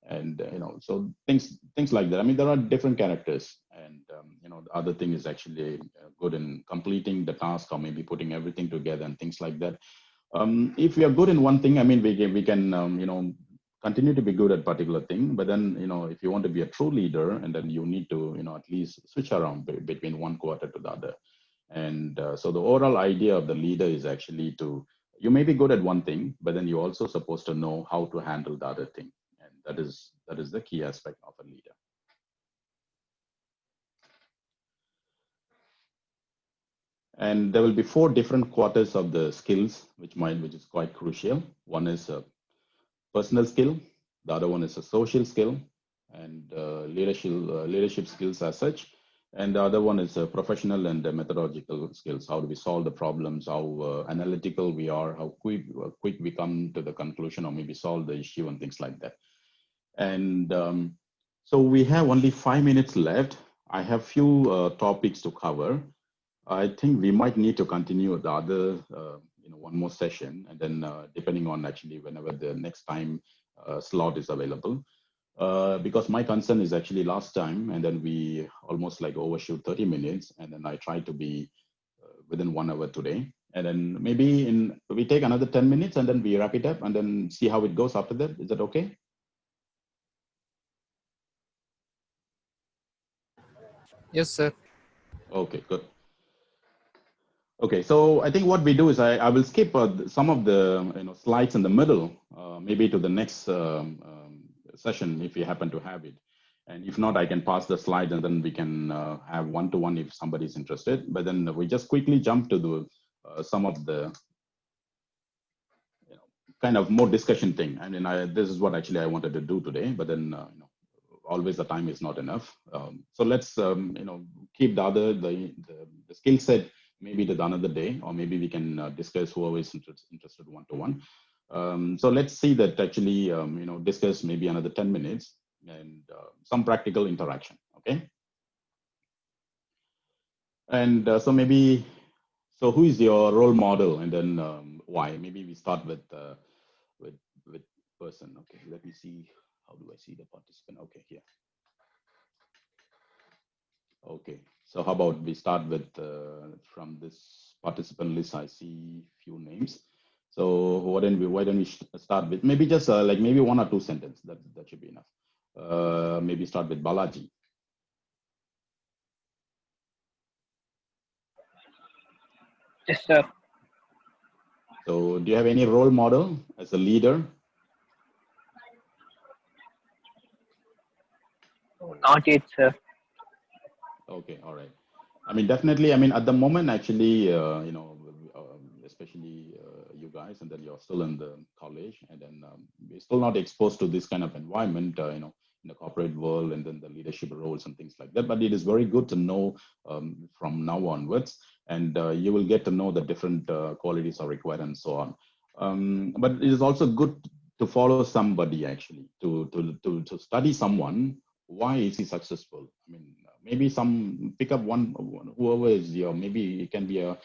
And, so things like that. I mean, there are different characters. And, the other thing is actually good in completing the task or maybe putting everything together and things like that. If we are good in one thing, I mean, we can continue to be good at particular thing, but then, if you want to be a true leader, and then you need to, at least switch around between one quarter to the other. And so the overall idea of the leader is actually you may be good at one thing, but then you're also supposed to know how to handle the other thing. And that is the key aspect of a leader. And there will be 4 different quarters of the skills, which is quite crucial. One is a personal skill. The other one is a social skill and leadership skills as such. And the other one is professional and methodological skills. How do we solve the problems? How analytical we are? How quick we come to the conclusion, or maybe solve the issue and things like that. And so we have only 5 minutes left. I have few topics to cover. I think we might need to continue the other, one more session, and then depending on actually whenever the next time slot is available. Because my concern is actually last time, and then we almost like overshoot 30 minutes, and then I try to be within 1 hour today. And then maybe we take another 10 minutes and then we wrap it up and then see how it goes after that. Is that okay? Yes, sir. Okay, good. Okay, so I think what we do is I will skip some of the slides in the middle, maybe to the next session if you happen to have it. And if not, I can pass the slides and then we can have one-to-one if somebody's interested. But then we just quickly jump to some of the kind of more discussion thing. I mean, this is what actually I wanted to do today, but then always the time is not enough. So let's keep the skill set maybe to another day, or maybe we can discuss whoever is interested one-to-one. So let's see that actually, discuss maybe another 10 minutes and some practical interaction, okay? And so who is your role model, and then why? Maybe we start with person. Okay, let me see. How do I see the participant? Okay, here. Okay, so how about we start with from this participant list? I see few names. So why don't we start with maybe just like maybe 1 or 2 sentences? That should be enough. Maybe start with Balaji. Yes, sir. So do you have any role model as a leader? Not yet, sir. Okay, all right. I mean, definitely. I mean, at the moment, actually, especially you guys, and then you're still in the college, and then we're still not exposed to this kind of environment, in the corporate world, and then the leadership roles and things like that. But it is very good to know from now onwards, and you will get to know the different qualities are required and so on. But it is also good to follow somebody, actually, to study someone. Why is he successful? I mean, maybe pick up whoever is your, maybe it can be a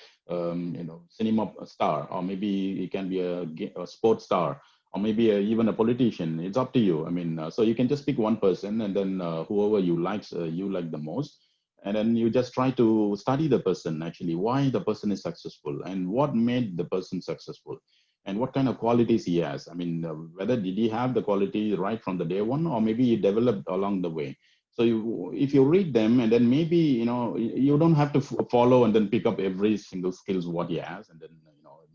cinema star, or maybe it can be a sports star, or maybe even a politician. It's up to you. I mean, so you can just pick one person, and then whoever you like the most, and then you just try to study the person, actually, why the person is successful and what made the person successful. And what kind of qualities he has. I mean, whether did he have the quality right from the day one, or maybe he developed along the way. So if you read them, and then maybe, you don't have to follow and then pick up every single skills what he has. And then,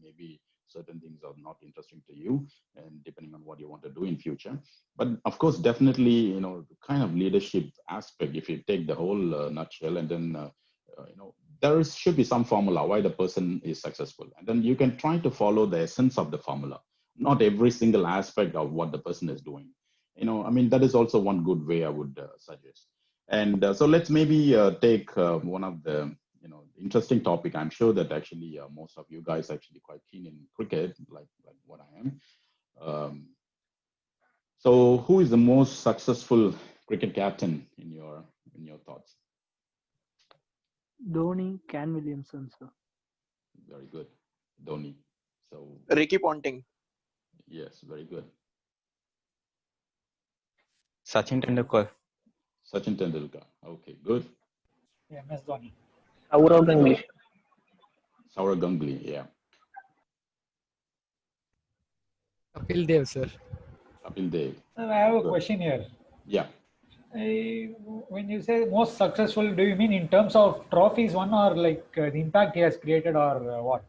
maybe certain things are not interesting to you, and depending on what you want to do in future. But of course, definitely, the kind of leadership aspect, if you take the whole nutshell, and then, there should be some formula why the person is successful. And then you can try to follow the essence of the formula, not every single aspect of what the person is doing. I mean, that is also one good way I would suggest. And so let's maybe take one of the interesting topic. I'm sure that actually most of you guys actually quite keen in cricket, like what I am. So who is the most successful cricket captain in your thoughts? Dhoni, Can Williamson, sir. Very good, Dhoni. So Ricky Ponting. yes, very good. Sachin Tendulkar. Sachin Tendulkar. Okay, good. Yeah, MS Dhoni. Saurav Ganguly. Sourav Ganguly. Yeah. Kapil Dev, sir. Kapil Dev. Sir, I have a Good. question here. Yeah. When you say most successful, do you mean in terms of trophies won or like the impact he has created or what?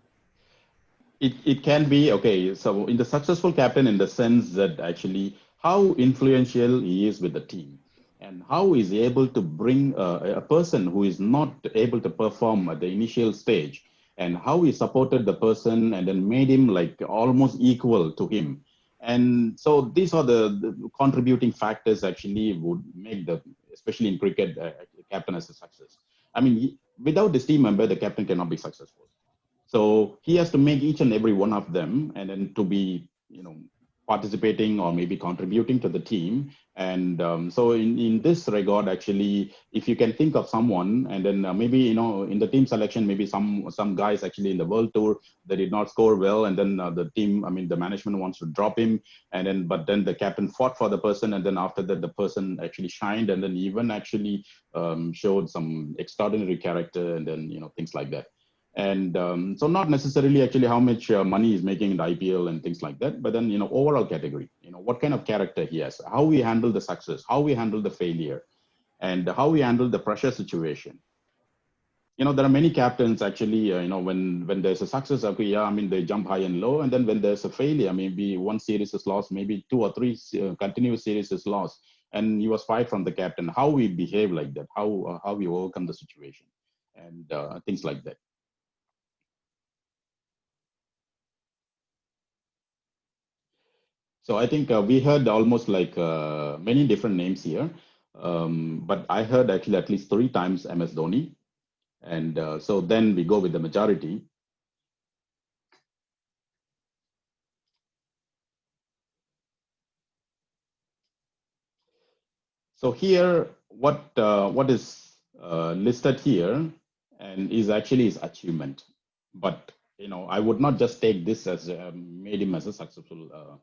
It can be, okay. So in the successful captain, in the sense that actually how influential he is with the team and how is he able to bring a person who is not able to perform at the initial stage, and how he supported the person and then made him like almost equal to him. And so these are the contributing factors actually would make the, especially in cricket, captain as a success. I mean, without this team member, the captain cannot be successful. So he has to make each and every one of them, and then to be, participating or maybe contributing to the team. And so in this regard, actually, if you can think of someone, and then maybe, in the team selection, maybe some guys actually in the world tour, they did not score well. And then the team, I mean, the management wants to drop him. But then the captain fought for the person. And then after that, the person actually shined, and then even actually showed some extraordinary character, and then, things like that. And so not necessarily actually how much money he's making in the IPL and things like that, but then, overall category, what kind of character he has, how we handle the success, how we handle the failure, and how we handle the pressure situation. There are many captains actually, when there's a success, okay, yeah, I mean, they jump high and low. And then when there's a failure, maybe one series is lost, maybe 2 or 3 continuous series is lost, and you was fired from the captain, how we behave like that, how we overcome the situation, and things like that. So I think we heard almost like many different names here, but I heard actually at least 3 times MS Dhoni, and so then we go with the majority. So here, what is listed here, and is actually his achievement, but I would not just take this as made him as a successful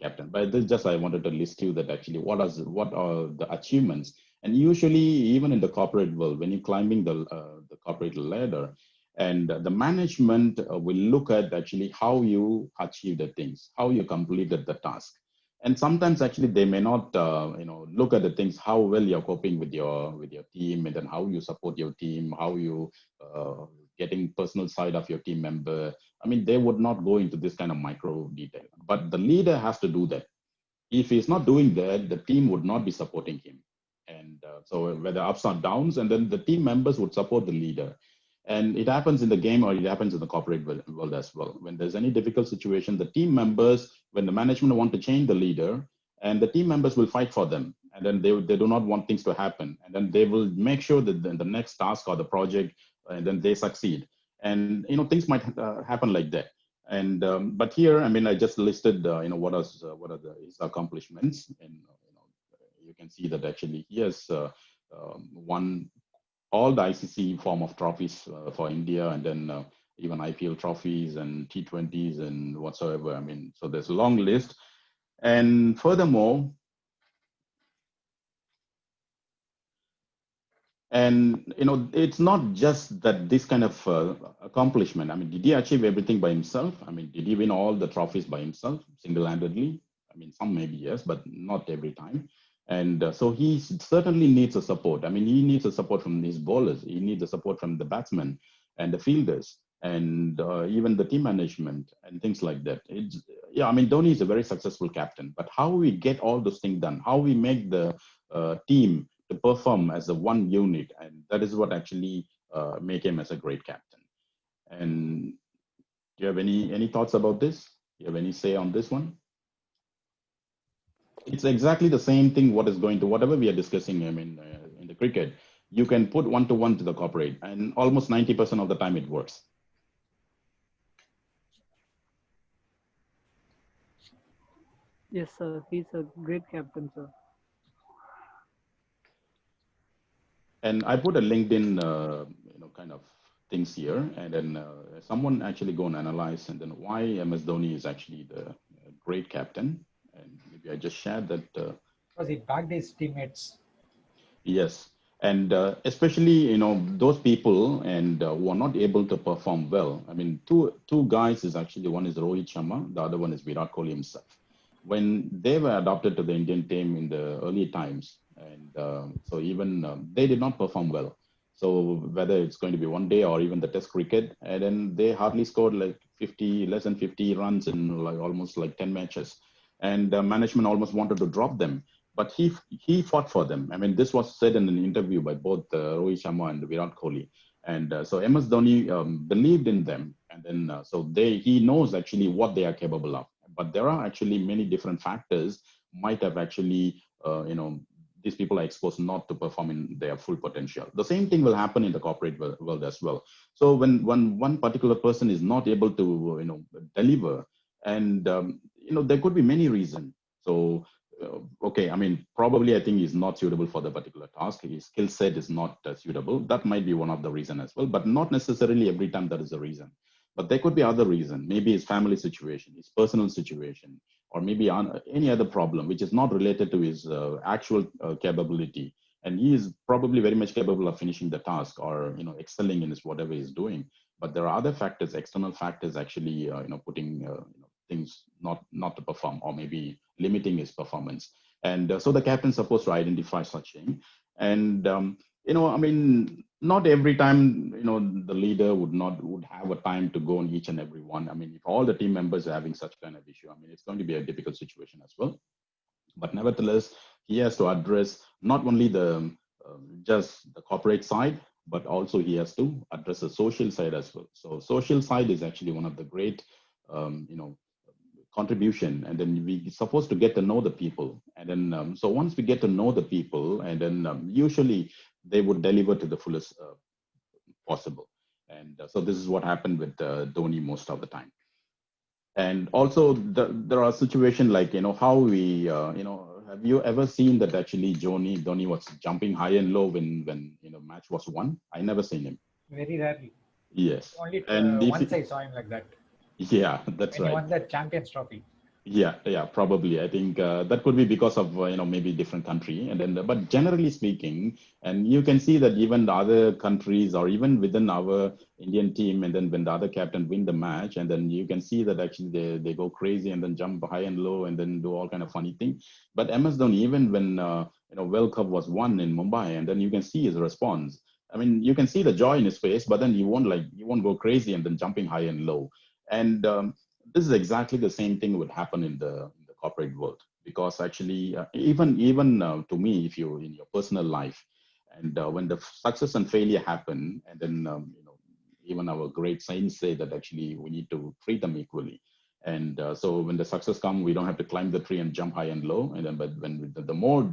captain. But this just I wanted to list you that actually what are the achievements. And usually even in the corporate world, when you're climbing the corporate ladder, and the management will look at actually how you achieve the things, how you completed the task. And sometimes actually they may not look at the things, how well you're coping with your team, and then how you support your team, how you getting personal side of your team member. I mean, they would not go into this kind of micro detail, but the leader has to do that. If he's not doing that, the team would not be supporting him. And so whether ups or downs, and then the team members would support the leader. And it happens in the game, or it happens in the corporate world as well. When there's any difficult situation, the team members, when the management want to change the leader, and the team members will fight for them. And then they do not want things to happen. And then they will make sure that the next task or the project, and then they succeed. And, things might happen like that. And but here, I mean, I just listed what are his accomplishments, and you can see that actually he has won all the ICC form of trophies for India, and then even IPL trophies and T20s and whatsoever. I mean, so there's a long list. And furthermore, and it's not just that this kind of accomplishment. I mean, did he achieve everything by himself? I mean, did he win all the trophies by himself, single-handedly? I mean, some maybe yes, but not every time. And so he certainly needs a support. I mean, he needs a support from his bowlers. He needs a support from the batsmen and the fielders, and even the team management and things like that. I mean, Dhoni is a very successful captain, but how we get all those things done, how we make the team to perform as a one unit, and that is what actually make him as a great captain. And do you have any thoughts about this? Do you have any say on this one? It's exactly the same thing. What is going to whatever we are discussing. I mean, in the the cricket, you can put 1-to-1 to the corporate, and almost 90% of the time it works. Yes, sir. He's a great captain, sir. And I put a LinkedIn, kind of things here, and then someone actually go and analyze, and then why MS Dhoni is actually the great captain. And maybe I just shared that. Because he backed his teammates. Yes, and especially those people and who are not able to perform well. I mean, two guys is actually, one is Rohit Sharma, the other one is Virat Kohli himself. When they were adopted to the Indian team in the early times, and so even they did not perform well. So whether it's going to be one day or even the Test cricket, and then they hardly scored like less than 50 runs in like almost like 10 matches, and management almost wanted to drop them. But he fought for them. I mean, this was said in an interview by both Rohit Sharma and Virat Kohli. And so MS Dhoni believed in them, and then so he knows actually what they are capable of. But there are actually many different factors might have actually these people are exposed not to perform in their full potential. The same thing will happen in the corporate world as well. So when one particular person is not able to deliver, and there could be many reasons. So okay, I mean, probably I think he's not suitable for the particular task. His skill set is not suitable. That might be one of the reasons as well, but not necessarily every time that is the reason. But there could be other reason, maybe his family situation, his personal situation, or maybe any other problem which is not related to his actual capability. And he is probably very much capable of finishing the task or excelling in his whatever he's doing. But there are other factors, external factors, actually putting things not to perform, or maybe limiting his performance. And so the captain's supposed to identify such thing. And I mean, not every time the leader would have a time to go on each and every one. I mean, if all the team members are having such kind of issue, I mean, it's going to be a difficult situation as well. But nevertheless, he has to address not only the just the corporate side, but also he has to address the social side as well. So social side is actually one of the great contribution, and then we supposed to get to know the people, and then so once we get to know the people, and then usually they would deliver to the fullest possible. And so this is what happened with Dhoni most of the time. And also there are situations like how we have you ever seen that actually Dhoni was jumping high and low when match was won? I never seen him. Very rarely. Yes. Only And once I saw him like that. Yeah, that's when right. He won that Champions Trophy. Yeah, probably. I think that could be because of maybe different country, and then but generally speaking, and you can see that even the other countries or even within our Indian team, and then when the other captain win the match, and then you can see that actually they go crazy and then jump high and low and then do all kind of funny things. But MS Dhoni, even when World Cup was won in Mumbai, and then you can see his response. I mean, you can see the joy in his face, but then you won't go crazy and then jumping high and low. And this is exactly the same thing would happen in the corporate world, because actually even to me, if you in your personal life, and when the success and failure happen, and then even our great saints say that actually we need to treat them equally. And so when the success come, we don't have to climb the tree and jump high and low. And then, but when the more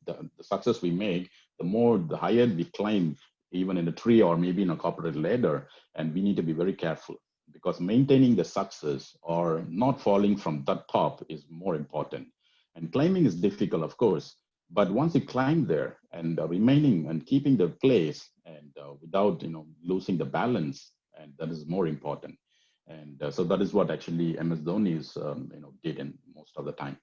the success we make, the higher we climb, even in a tree or maybe in a corporate ladder. And we need to be very careful, because maintaining the success or not falling from that top is more important. And climbing is difficult, of course, but once you climb there and remaining and keeping the place, and without losing the balance, and that is more important. And so that is what actually MS Dhoni is did in most of the time.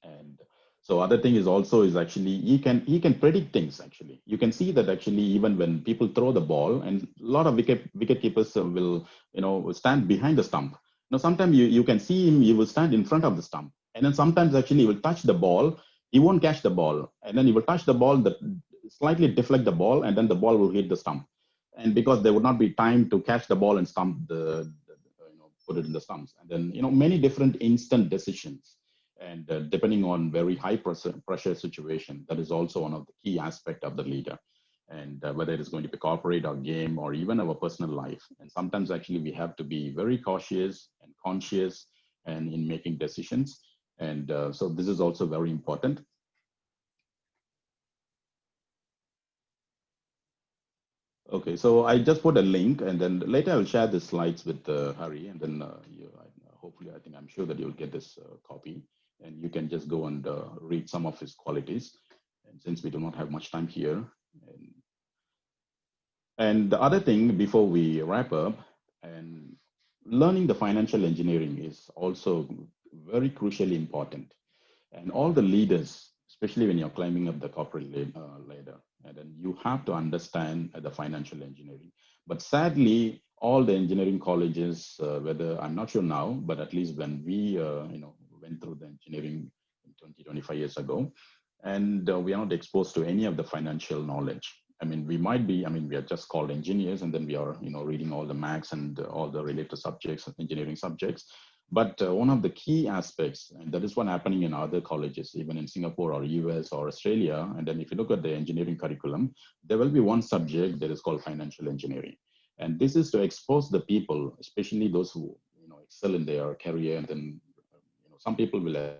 And so other thing is also is actually he can predict things. Actually, you can see that actually even when people throw the ball, and a lot of wicket keepers will stand behind the stump. Now sometimes you can see him, he will stand in front of the stump, and then sometimes actually he will touch the ball, he won't catch the ball, and then he will touch the ball, that slightly deflect the ball, and then the ball will hit the stump. And because there would not be time to catch the ball and stump put it in the stumps, and then many different instant decisions. And depending on very high pressure situation, that is also one of the key aspect of the leader. And whether it is going to be corporate or game or even our personal life. And sometimes actually we have to be very cautious and conscious and in making decisions. And so this is also very important. Okay, so I just put a link, and then later I'll share the slides with Hari, and then hopefully, I'm sure that you'll get this copy, and you can just go and read some of his qualities. And since we do not have much time here, and the other thing before we wrap up, and learning the financial engineering is also very crucially important. And all the leaders, especially when you're climbing up the corporate ladder, and then you have to understand the financial engineering. But sadly, all the engineering colleges, whether I'm not sure now, but at least when we went through the engineering 25 years ago, and we are not exposed to any of the financial knowledge. I mean, we are just called engineers, and then we are, reading all the maths and all the related subjects, engineering subjects. But one of the key aspects, and that is what happening in other colleges, even in Singapore or US or Australia, and then if you look at the engineering curriculum, there will be one subject that is called financial engineering. And this is to expose the people, especially those who excel in their career, and then some people will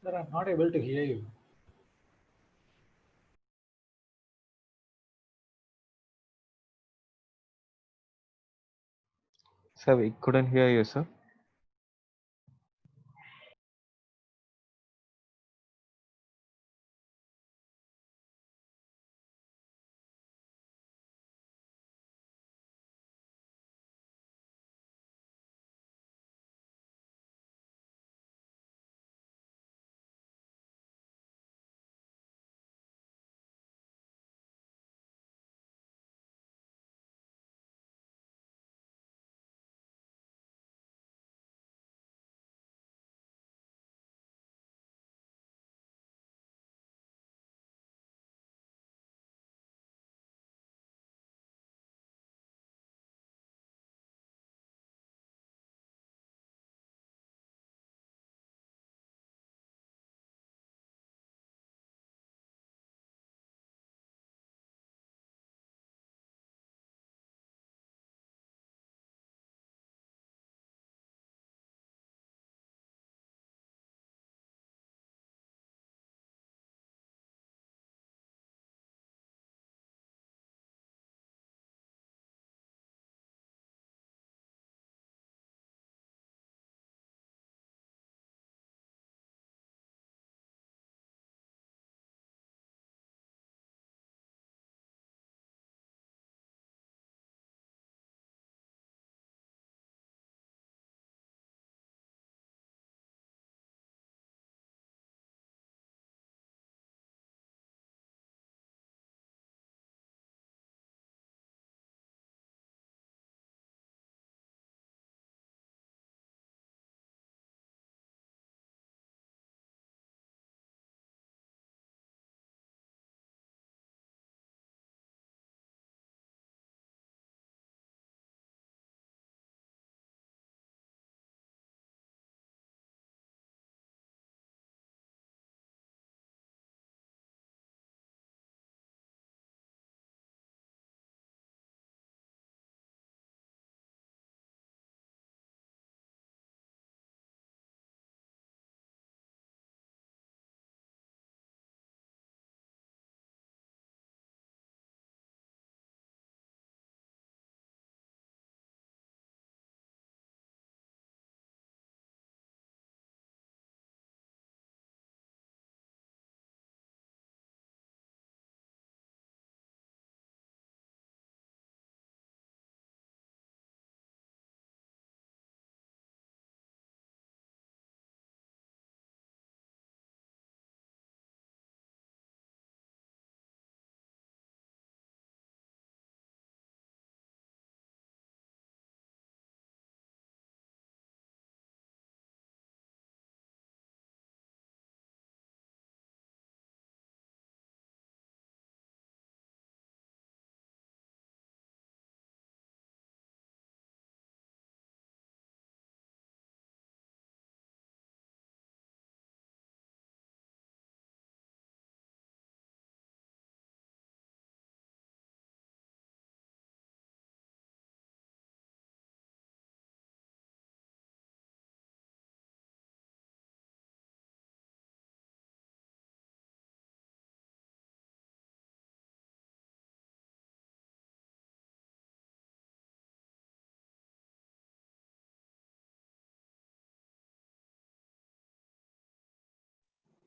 Sir, I'm not able to hear you. Sir, we couldn't hear you, sir.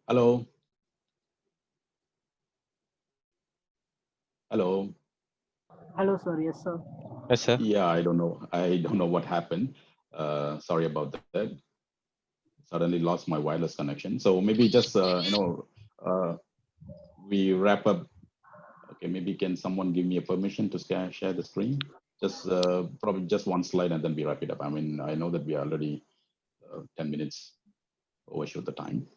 Hello. Hello. Hello, sir. Yes, sir. Yes, sir. Yeah, I don't know. I don't know what happened. Sorry about that. Suddenly lost my wireless connection. So maybe just uh, we wrap up. Okay, maybe can someone give me a permission to share the screen? Just probably just one slide and then we wrap it up. I mean, I know that we are already 10 minutes overshoot the time.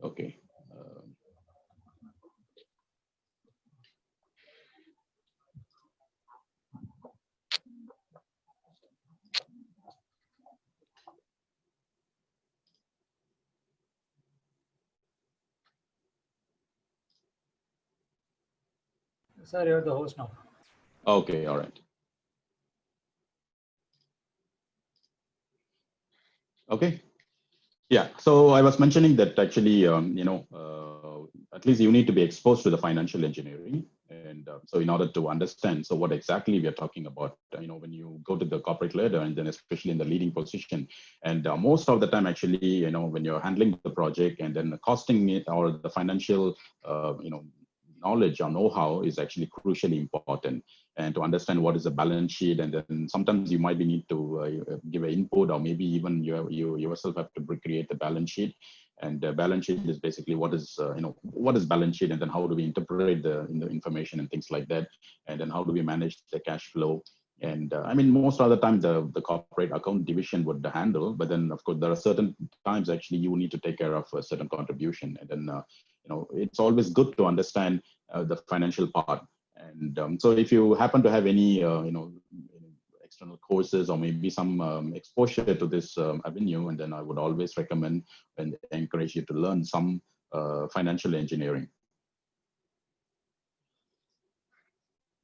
Okay. Sir, you're the host now. Okay, all right. Okay. Yeah, so I was mentioning that actually, at least you need to be exposed to the financial engineering. And so in order to understand, so what exactly we are talking about, when you go to the corporate ladder and then especially in the leading position, and most of the time actually, when you're handling the project and then the costing it or the financial, knowledge or know-how is actually crucially important, and to understand what is a balance sheet, and then sometimes you might be need to give an input, or maybe even you yourself have to create the balance sheet. And the balance sheet is basically what is what is balance sheet, and then how do we interpret the information and things like that, and then how do we manage the cash flow. And I mean, most of the time the corporate account division would handle, but then of course there are certain times actually you need to take care of a certain contribution, and then it's always good to understand the financial part. And so if you happen to have any external courses or maybe some exposure to this avenue, and then I would always recommend and encourage you to learn some financial engineering.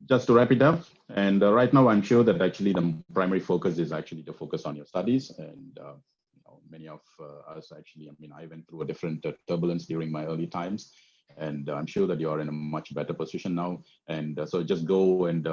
Just to wrap it up, and right now I'm sure that actually the primary focus is actually to focus on your studies. And many of us actually, I mean, I went through a different turbulence during my early times, and I'm sure that you are in a much better position now. And so just go and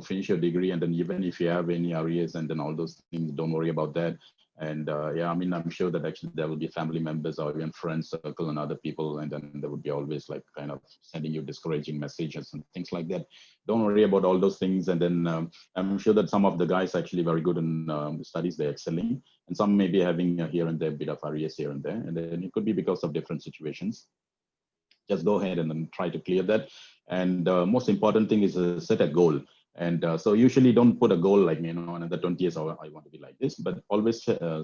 finish your degree, and then even if you have any arrears and then all those things, don't worry about that. And yeah, I mean, I'm sure that actually there will be family members or even friends circle and other people, and then there would be always like kind of sending you discouraging messages and things like that. Don't worry about all those things. And then I'm sure that some of the guys actually very good in the studies, they're excelling, and some may be having here and there a bit of arrears here and there, and then it could be because of different situations. Just go ahead and then try to clear that. And most important thing is set a goal. And so usually don't put a goal like, another 20 years, I want to be like this, but always set a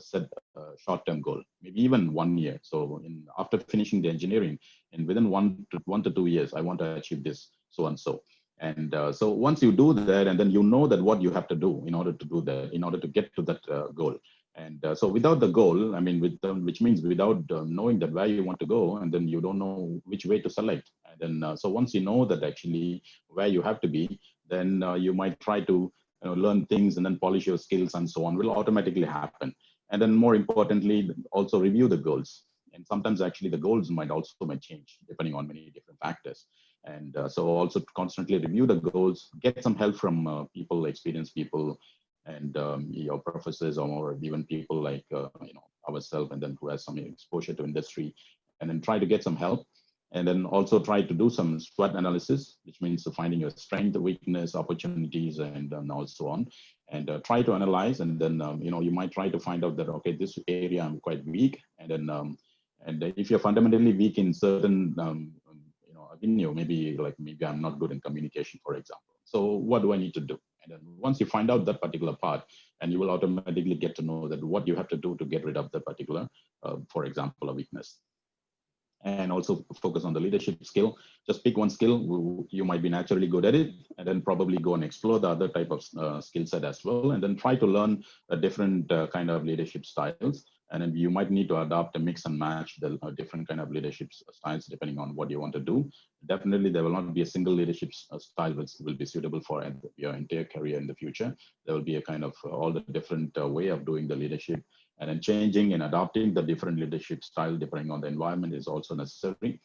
short-term goal, maybe even 1 year. So after finishing the engineering, and within 1 to 2 years, I want to achieve this, so and so. And so once you do that, and then you know that what you have to do in order to do that, in order to get to that goal. And so without the goal, I mean, which means without knowing that where you want to go, and then you don't know which way to select. And then so once you know that actually where you have to be, then you might try to learn things and then polish your skills and so on will automatically happen. And then more importantly, also review the goals. And sometimes actually the goals might change depending on many different factors. And so also constantly review the goals, get some help from people, experienced people, and your professors or even people like ourselves, and then who has some exposure to industry, and then try to get some help. And then also try to do some SWOT analysis, which means finding your strength, weakness, opportunities, and also on. And try to analyze, and then you might try to find out that, okay, this area I'm quite weak, and then and if you're fundamentally weak in certain avenue, maybe I'm not good in communication, for example. So what do I need to do? And then once you find out that particular part, and you will automatically get to know that what you have to do to get rid of that particular, for example, a weakness. And also focus on the leadership skill. Just pick one skill, you might be naturally good at it, and then probably go and explore the other type of skill set as well, and then try to learn a different kind of leadership styles. And then you might need to adopt and mix and match the different kind of leadership styles depending on what you want to do. Definitely there will not be a single leadership style which will be suitable for your entire career in the future. There will be a kind of all the different way of doing the leadership, and then changing and adopting the different leadership style depending on the environment is also necessary.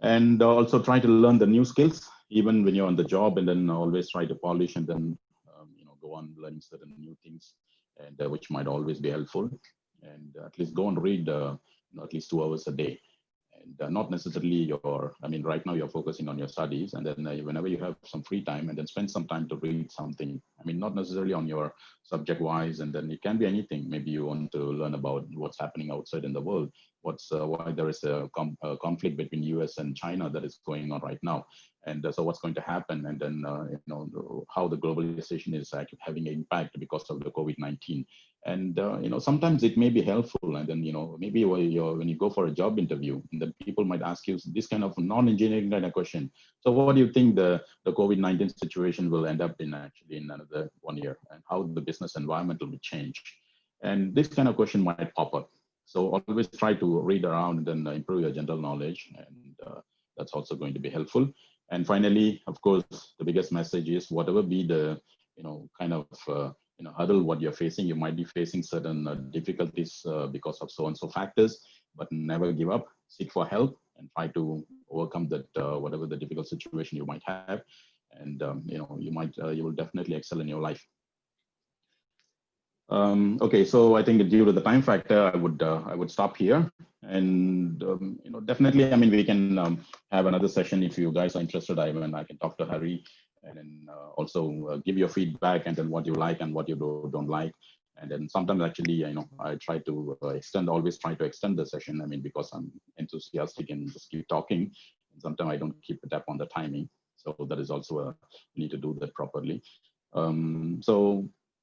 And also try to learn the new skills even when you're on the job, and then always try to polish, and then go on learning certain new things, and which might always be helpful. and at least go and read at least 2 hours a day. And not necessarily right now you're focusing on your studies, and then whenever you have some free time, and then spend some time to read something. I mean, not necessarily on your subject wise, and then it can be anything. Maybe you want to learn about what's happening outside in the world, why there is a conflict between US and China that is going on right now. And so what's going to happen, and then how the globalization is actually having an impact because of the COVID-19. And sometimes it may be helpful, and then maybe when you go for a job interview, and then people might ask you this kind of non-engineering kind of question. So what do you think the COVID-19 situation will end up in actually in another 1 year, and how the business environment will be changed? And this kind of question might pop up. So always try to read around and then improve your general knowledge, and that's also going to be helpful. And finally, of course, the biggest message is whatever be the kind of hurdle what you're facing, you might be facing certain difficulties because of so and so factors, but never give up. Seek for help and try to overcome that whatever the difficult situation you might have, and you will definitely excel in your life. Okay, so I think due to the time factor, I would stop here. And definitely, I mean, we can have another session if you guys are interested. I can talk to Hari, and then also give your feedback, and then what you like and what you don't like. And then sometimes actually, I try to always try to extend the session. I mean, because I'm enthusiastic and just keep talking. And sometimes I don't keep it up on the timing. So that is also you need to do that properly.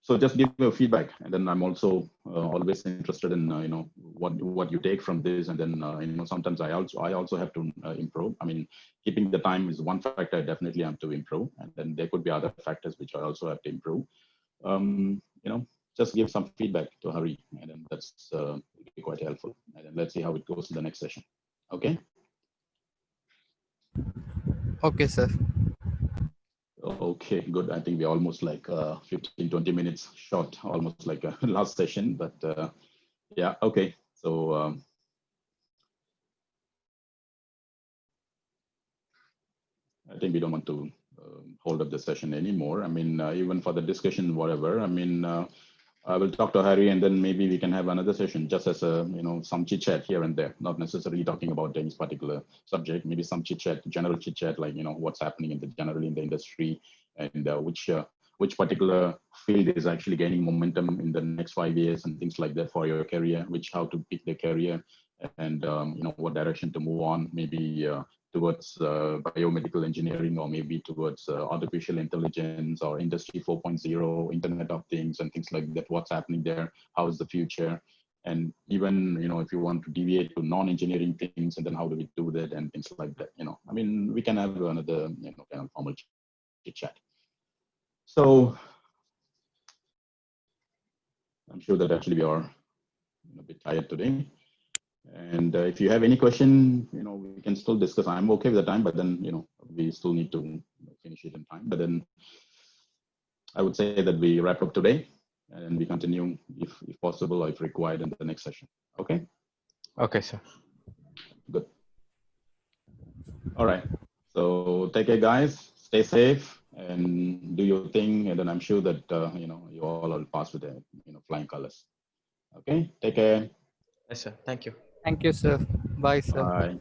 So just give me a feedback, and then I'm also always interested in what you take from this, and then sometimes I also have to improve. I mean, keeping the time is one factor I definitely have to improve, and then there could be other factors which I also have to improve. Just give some feedback to Hari, and then that's be quite helpful. And then let's see how it goes in the next session. Okay. Okay, sir. Okay, good. I think we're almost like 15, 20 minutes short, almost like a last session, but yeah, okay. So I think we don't want to hold up the session anymore. I mean, even for the discussion, whatever, I mean, I will talk to Harry, and then maybe we can have another session just as a, some chit chat here and there, not necessarily talking about any particular subject, maybe some chit chat, general chit chat, like, what's happening generally in the industry, and which particular field is actually gaining momentum in the next 5 years, and things like that for your career, how to pick the career, and what direction to move on, maybe towards biomedical engineering, or maybe towards artificial intelligence, or industry 4.0, internet of things, and things like that. What's happening there? How is the future? And even if you want to deviate to non-engineering things, and then how do we do that, and things like that. I mean, we can have another kind of formal chit chat. So I'm sure that actually we are a bit tired today. And if you have any question, we can still discuss. I'm okay with the time, but then, we still need to finish it in time. But then I would say that we wrap up today, and we continue if possible, or if required, in the next session. Okay? Okay, sir. Good. All right. So take care, guys. Stay safe and do your thing. And then I'm sure that, you all will pass with the, flying colors. Okay? Take care. Yes, sir. Thank you. Thank you, sir. Bye, sir. Bye.